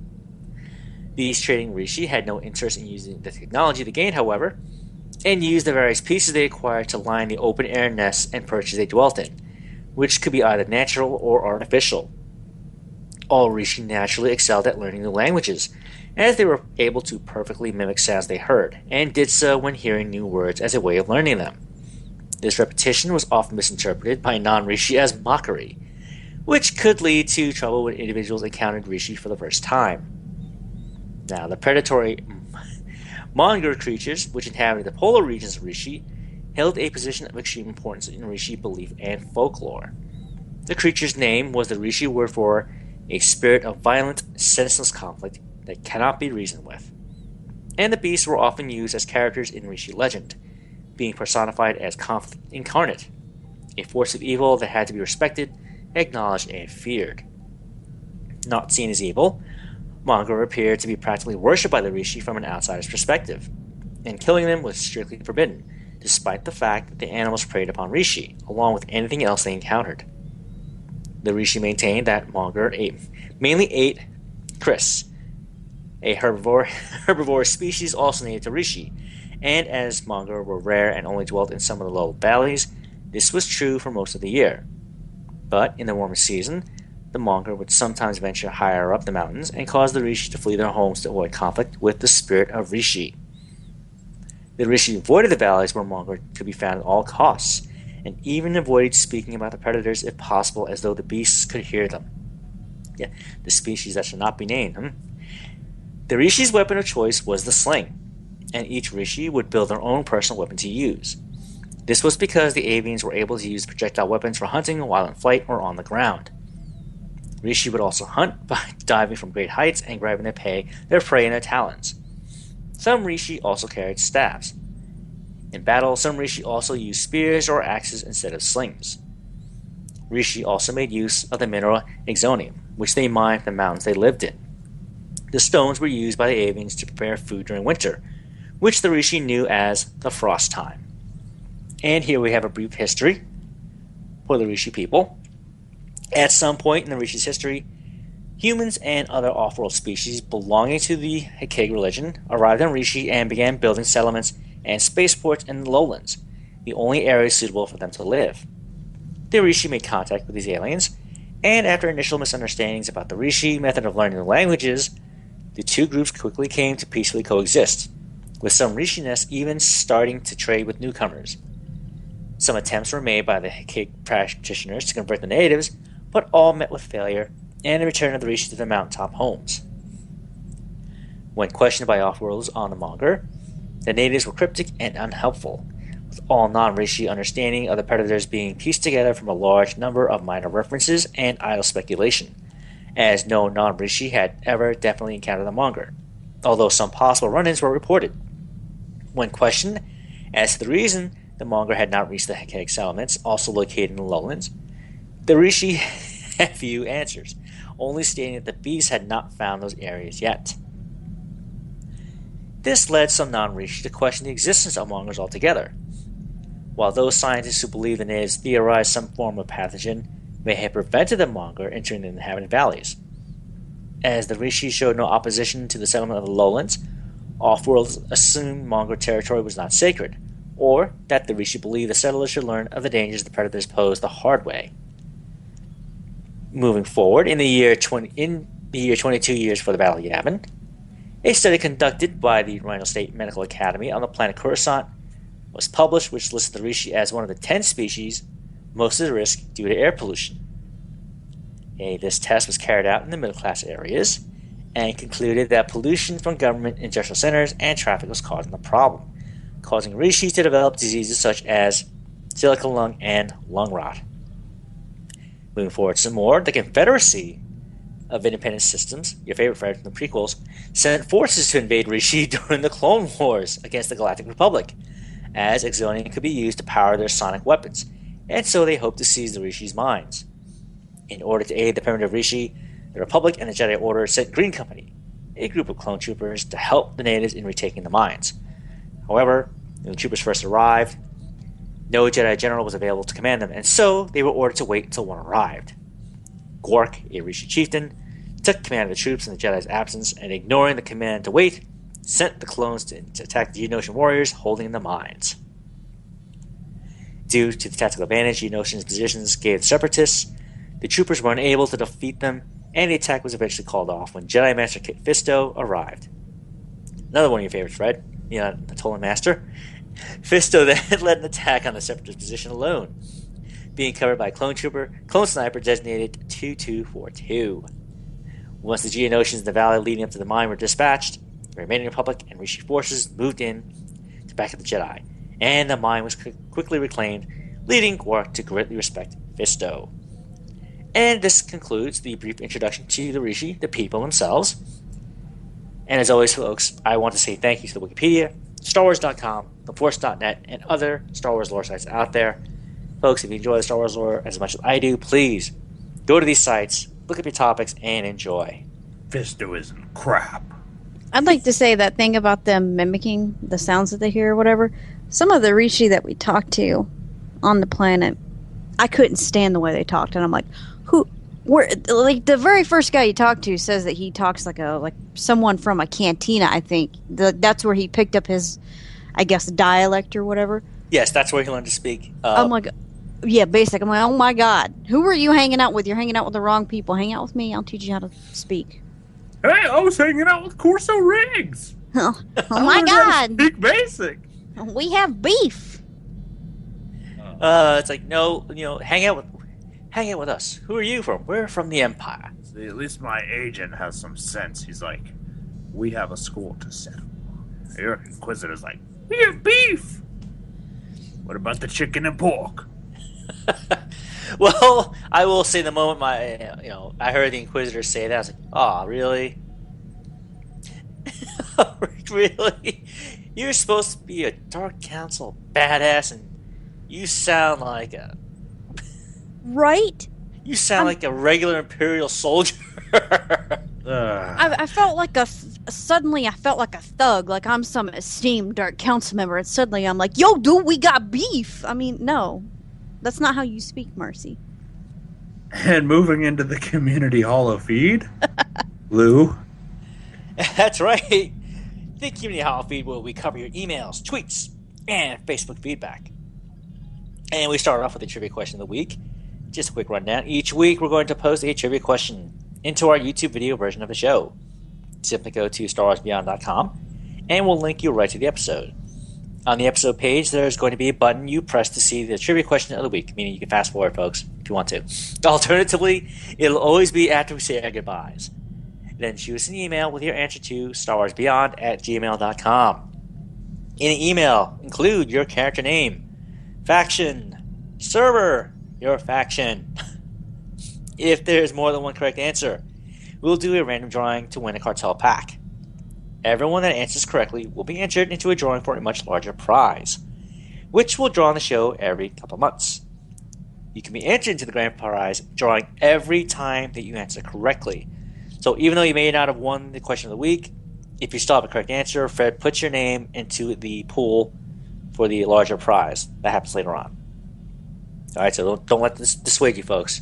These trading Rishi had no interest in using the technology they gained, however, and used the various pieces they acquired to line the open-air nests and perches they dwelt in, which could be either natural or artificial. All Rishi naturally excelled at learning new languages, as they were able to perfectly mimic sounds they heard, and did so when hearing new words as a way of learning them. This repetition was often misinterpreted by non-Rishi as mockery, which could lead to trouble when individuals encountered Rishi for the first time. Now, the predatory Monger creatures, which inhabited the polar regions of Rishi, held a position of extreme importance in Rishi belief and folklore. The creature's name was the Rishi word for a spirit of violent, senseless conflict that cannot be reasoned with. And the beasts were often used as characters in Rishi legend, being personified as conflict incarnate, a force of evil that had to be respected, acknowledged, and feared. Not seen as evil, Monger appeared to be practically worshipped by the Rishi from an outsider's perspective, and killing them was strictly forbidden, despite the fact that the animals preyed upon Rishi, along with anything else they encountered. The Rishi maintained that Monger mainly ate Chris, a herbivore species also native to Rishi, and as Monger were rare and only dwelt in some of the low valleys, this was true for most of the year. But in the warmer season, the Monger would sometimes venture higher up the mountains and cause the Rishi to flee their homes to avoid conflict with the spirit of Rishi. The Rishi avoided the valleys where Monger could be found at all costs, and even avoided speaking about the predators if possible, as though the beasts could hear them. Yeah, the species that should not be named. The Rishi's weapon of choice was the sling, and each Rishi would build their own personal weapon to use. This was because the avians were able to use projectile weapons for hunting while in flight or on the ground. Rishi would also hunt by diving from great heights and grabbing their prey in their talons. Some Rishi also carried staffs. In battle, some Rishi also used spears or axes instead of slings. Rishi also made use of the mineral Exonium, which they mined from the mountains they lived in. The stones were used by the avians to prepare food during winter, which the Rishi knew as the frost time. And here we have a brief history for the Rishi people. At some point in the Rishi's history, humans and other off-world species belonging to the Hekeg religion arrived in Rishi and began building settlements and spaceports in the lowlands, the only areas suitable for them to live. The Rishi made contact with these aliens, and after initial misunderstandings about the Rishi method of learning the languages, the two groups quickly came to peacefully coexist, with some Rishi-ness even starting to trade with newcomers. Some attempts were made by the Hekeg practitioners to convert the natives, but all met with failure and the return of the Rishi to their mountaintop homes. When questioned by off-worlders on the Monger, the natives were cryptic and unhelpful, with all non-Rishi understanding of the predators being pieced together from a large number of minor references and idle speculation, as no non-Rishi had ever definitely encountered the Monger, although some possible run-ins were reported. When questioned as to the reason the Monger had not reached the Hekeg settlements, also located in the lowlands, the Rishi had few answers, only stating that the beasts had not found those areas yet. This led some non-Rishi to question the existence of Mongers altogether. While those scientists who believe the natives theorized some form of pathogen may have prevented the Monger entering the inhabited valleys. As the Rishi showed no opposition to the settlement of the lowlands, off-worlds assumed Monger territory was not sacred, or that the Rishi believed the settlers should learn of the dangers the predators posed the hard way. Moving forward, in the year 22 years before the Battle of Yavin, a study conducted by the Rhino State Medical Academy on the planet Coruscant was published, which listed the Rishi as one of the 10 species most at risk due to air pollution. This test was carried out in the middle-class areas and concluded that pollution from government industrial centers and traffic was causing the problem, causing Rishi to develop diseases such as silicone lung and lung rot. Moving forward some more, the Confederacy of Independent Systems, your favorite Fred from the prequels, sent forces to invade Rishi during the Clone Wars against the Galactic Republic, as Exonium could be used to power their sonic weapons, and so they hoped to seize the Rishi's minds. In order to aid the primitive Rishi, the Republic and the Jedi Order sent Green Company, a group of clone troopers, to help the natives in retaking the mines. However, when the troopers first arrived, no Jedi general was available to command them, and so they were ordered to wait until one arrived. Gork, a Rishi chieftain, took command of the troops in the Jedi's absence, and ignoring the command to wait, sent the clones to attack the Geonosian warriors holding the mines. Due to the tactical advantage Geonosian's positions gave the Separatists, the troopers were unable to defeat them, and the attack was eventually called off when Jedi Master Kit Fisto arrived. Another one of your favorites, Fred, the Tolan Master. Fisto then led an attack on the Separatist position alone, being covered by a clone sniper designated 2242. Once the Geonosians in the valley leading up to the mine were dispatched, the remaining Republic and Rishi forces moved in to back up the Jedi, and the mine was quickly reclaimed, leading Gork to greatly respect Fisto. And this concludes the brief introduction to the Rishi, the people themselves. And as always, folks, I want to say thank you to the Wikipedia, StarWars.com, TheForce.net, and other Star Wars lore sites out there. Folks, if you enjoy the Star Wars lore as much as I do, please go to these sites, look up your topics, and enjoy. Fisto isn't crap. I'd like to say that thing about them mimicking the sounds that they hear or whatever. Some of the Rishi that we talked to on the planet, I couldn't stand the way they talked, and I'm like, like the very first guy you talk to says that he talks like someone from a cantina. I think that's where he picked up his, I guess, dialect or whatever. Yes, that's where he learned to speak. I'm like, yeah, basic. I'm like, oh my god, who are you hanging out with? You're hanging out with the wrong people. Hang out with me. I'll teach you how to speak. Hey, I was hanging out with Corso Riggs. Oh my god, Speak basic. we have beef. It's like, no, hang out with us. Who are you from? We're from the Empire. See, at least my agent has some sense. He's like, we have a score to settle. Your Inquisitor's like, we have beef. What about the chicken and pork? Well, I will say the moment I heard the Inquisitor say that, I was like, oh, really? Really? You're supposed to be a Dark Council badass, and you sound like a Right? like a regular Imperial soldier. I felt like suddenly I felt like a thug, like I'm some esteemed Dark Council member, and suddenly I'm like, yo, dude, we got beef. I mean, no. That's not how you speak, Mercy. And moving into the community holo feed, Lou. That's right. The Community Hall feed where we cover your emails, tweets, and Facebook feedback. And we start off with the trivia question of the week. Just a quick rundown. Each week we're going to post a trivia question into our YouTube video version of the show. Simply go to StarWarsBeyond.com and we'll link you right to the episode. On the episode page, there's going to be a button you press to see the trivia question of the week, meaning you can fast forward, folks, if you want to. Alternatively, it'll always be after we say our goodbyes. Then shoot us an email with your answer to StarWarsBeyond@gmail.com. In an email, include your character name, faction, server, your faction. If there's more than one correct answer, we'll do a random drawing to win a cartel pack. Everyone that answers correctly will be entered into a drawing for a much larger prize, which we'll draw on the show every couple months. You can be entered into the grand prize drawing every time that you answer correctly. So even though you may not have won the question of the week, if you still have a correct answer, Fred puts your name into the pool for the larger prize. That happens later on. Alright, so don't let this dissuade you, folks.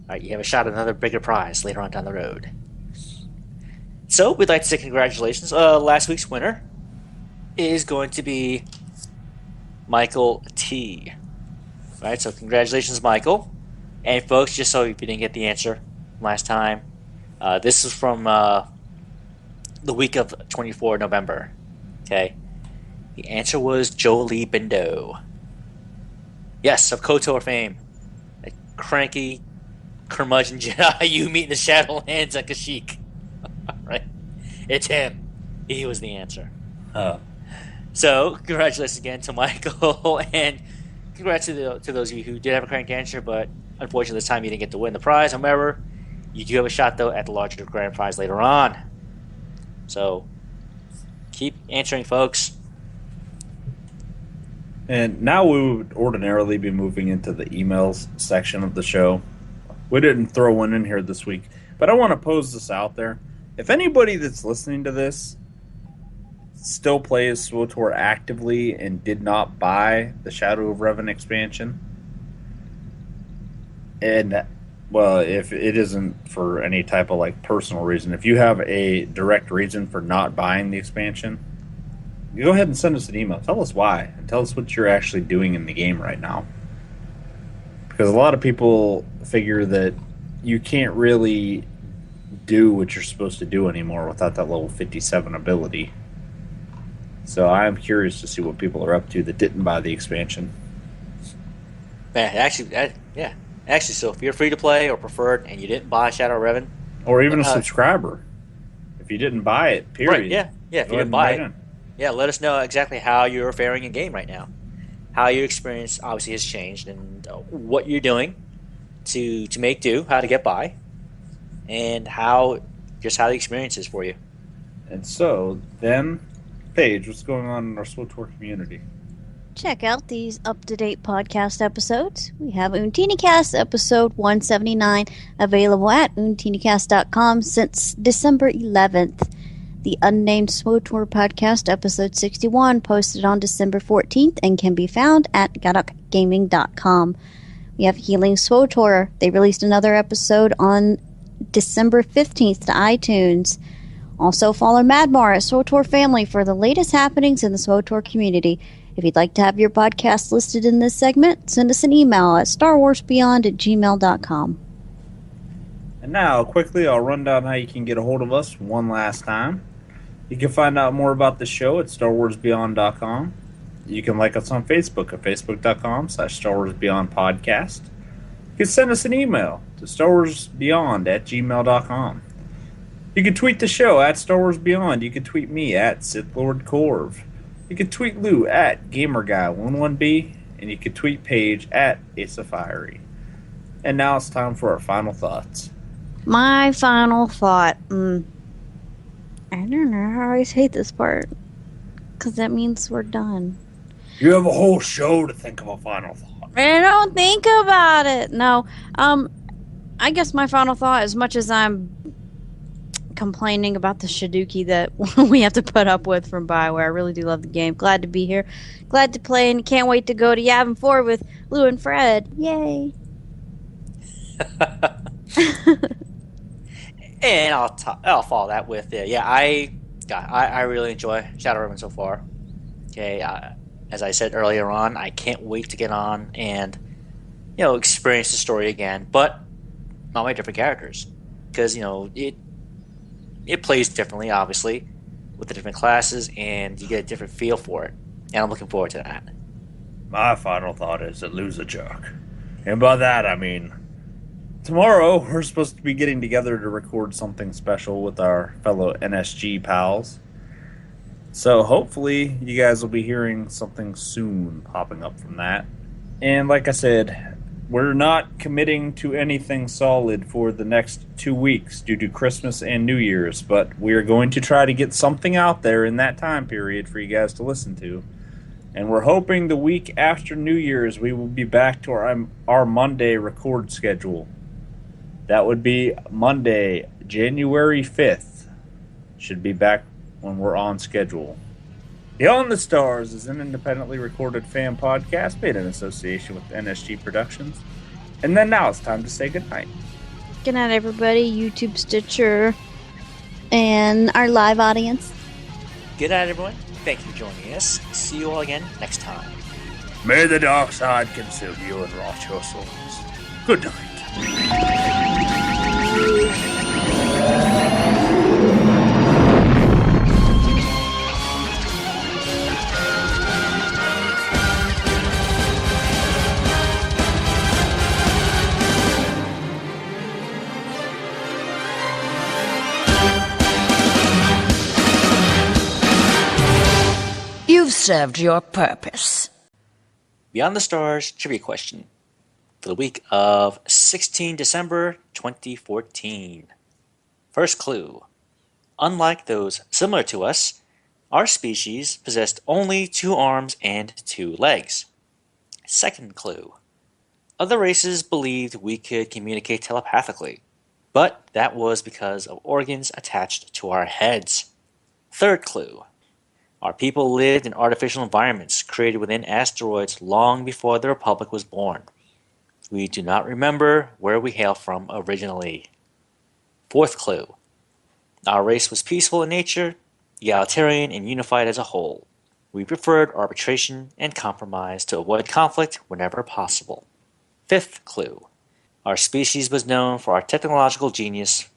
Alright, you have a shot at another bigger prize later on down the road. So, we'd like to say congratulations. Last week's winner is going to be Michael T. Alright, so congratulations, Michael. And folks, just so if you didn't get the answer last time, this is from the week of 24 November. Okay? The answer was Jolie Bindo. Yes, of KOTOR fame. A cranky, curmudgeon Jedi you meet in the Shadowlands at Kashyyyk. Right? It's him. He was the answer. So, congratulations again to Michael, and congrats to those of you who did have a correct answer, but unfortunately this time you didn't get to win the prize. However, you do have a shot, though, at the larger grand prize later on. So, keep answering, folks. And now we would ordinarily be moving into the emails section of the show. We didn't throw one in here this week, but I want to pose this out there. If anybody that's listening to this still plays SWTOR actively and did not buy the Shadow of Revan expansion, and, well, if it isn't for any type of, like, personal reason, if you have a direct reason for not buying the expansion, you go ahead and send us an email. Tell us why, and tell us what you're actually doing in the game right now. Because a lot of people figure that you can't really do what you're supposed to do anymore without that level 57 ability. So I'm curious to see what people are up to that didn't buy the expansion. Actually, so if you're free to play or preferred and you didn't buy Shadow of Revan, Or even a subscriber. If you didn't buy it, period. Right, yeah, if you didn't buy it, let us know exactly how you're faring in game right now. How your experience obviously has changed, and what you're doing to make do, how to get by, and how the experience is for you. And so, then, Paige, what's going on in our SWTOR community? Check out these up-to-date podcast episodes. We have UntiniCast episode 179 available at untinicast.com since December 11th. The Unnamed SWTOR podcast episode 61 posted on December 14th and can be found at gadokgaming.com. We have Healing SWTOR. They released another episode on December 15th to iTunes. Also follow Madmar at SWTOR Family for the latest happenings in the SWTOR community. If you'd like to have your podcast listed in this segment, send us an email at starwarsbeyond@gmail.com. And now, quickly, I'll run down how you can get a hold of us one last time. You can find out more about the show at StarWarsBeyond.com. You can like us on Facebook at Facebook.com/StarWarsBeyondPodcast. You can send us an email to StarWarsBeyond@gmail.com. You can tweet the show at StarWarsBeyond. You can tweet me at SithLordCorv. You can tweet Lou at GamerGuy11B. And you can tweet Paige at Asafiri. And now it's time for our final thoughts. My final thought. I don't know. I always hate this part. Because that means we're done. You have a whole show to think of a final thought. I don't think about it. No. I guess my final thought, as much as I'm complaining about the Shiduki that we have to put up with from Bioware, I really do love the game. Glad to be here. Glad to play, and can't wait to go to Yavin 4 with Lou and Fred. Yay. And I'll follow that with I really enjoy Shadowrun so far. Okay, as I said earlier on, I can't wait to get on and experience the story again, but not my different characters, because it plays differently, obviously, with the different classes, and you get a different feel for it, and I'm looking forward to that. My final thought is that Lou's a jerk. And by that, I mean, tomorrow we're supposed to be getting together to record something special with our fellow NSG pals. So hopefully you guys will be hearing something soon popping up from that. And like I said, we're not committing to anything solid for the next 2 weeks due to Christmas and New Year's, but we are going to try to get something out there in that time period for you guys to listen to. And we're hoping the week after New Year's we will be back to our Monday record schedule. That would be Monday, January 5th. Should be back when we're on schedule. Beyond the Stars is an independently recorded fan podcast made in association with NSG Productions. And then now it's time to say goodnight. Good night, everybody. YouTube, Stitcher, and our live audience. Good night, everyone. Thank you for joining us. See you all again next time. May the dark side consume you and rot your souls. Good night. You've served your purpose. Beyond the Stars trivia question for the week of 16 December 2014. First clue. Unlike those similar to us, our species possessed only 2 arms and 2 legs. Second clue. Other races believed we could communicate telepathically, but that was because of organs attached to our heads. Third clue. Our people lived in artificial environments created within asteroids long before the Republic was born. We do not remember where we hail from originally. Fourth clue. Our race was peaceful in nature, egalitarian, and unified as a whole. We preferred arbitration and compromise to avoid conflict whenever possible. Fifth clue. Our species was known for our technological genius,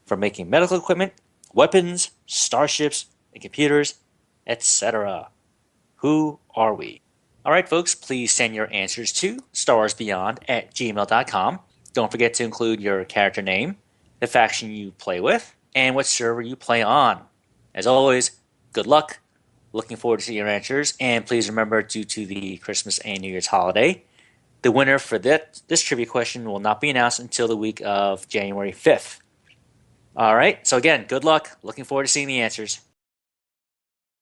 for making medical equipment, weapons, starships, and computers, etc. Who are we? Alright folks, please send your answers to StarWarsBeyond@gmail.com. Don't forget to include your character name, the faction you play with, and what server you play on. As always, good luck. Looking forward to seeing your answers, and please remember, due to the Christmas and New Year's holiday, the winner for this trivia question will not be announced until the week of January 5th. Alright, so again, good luck. Looking forward to seeing the answers.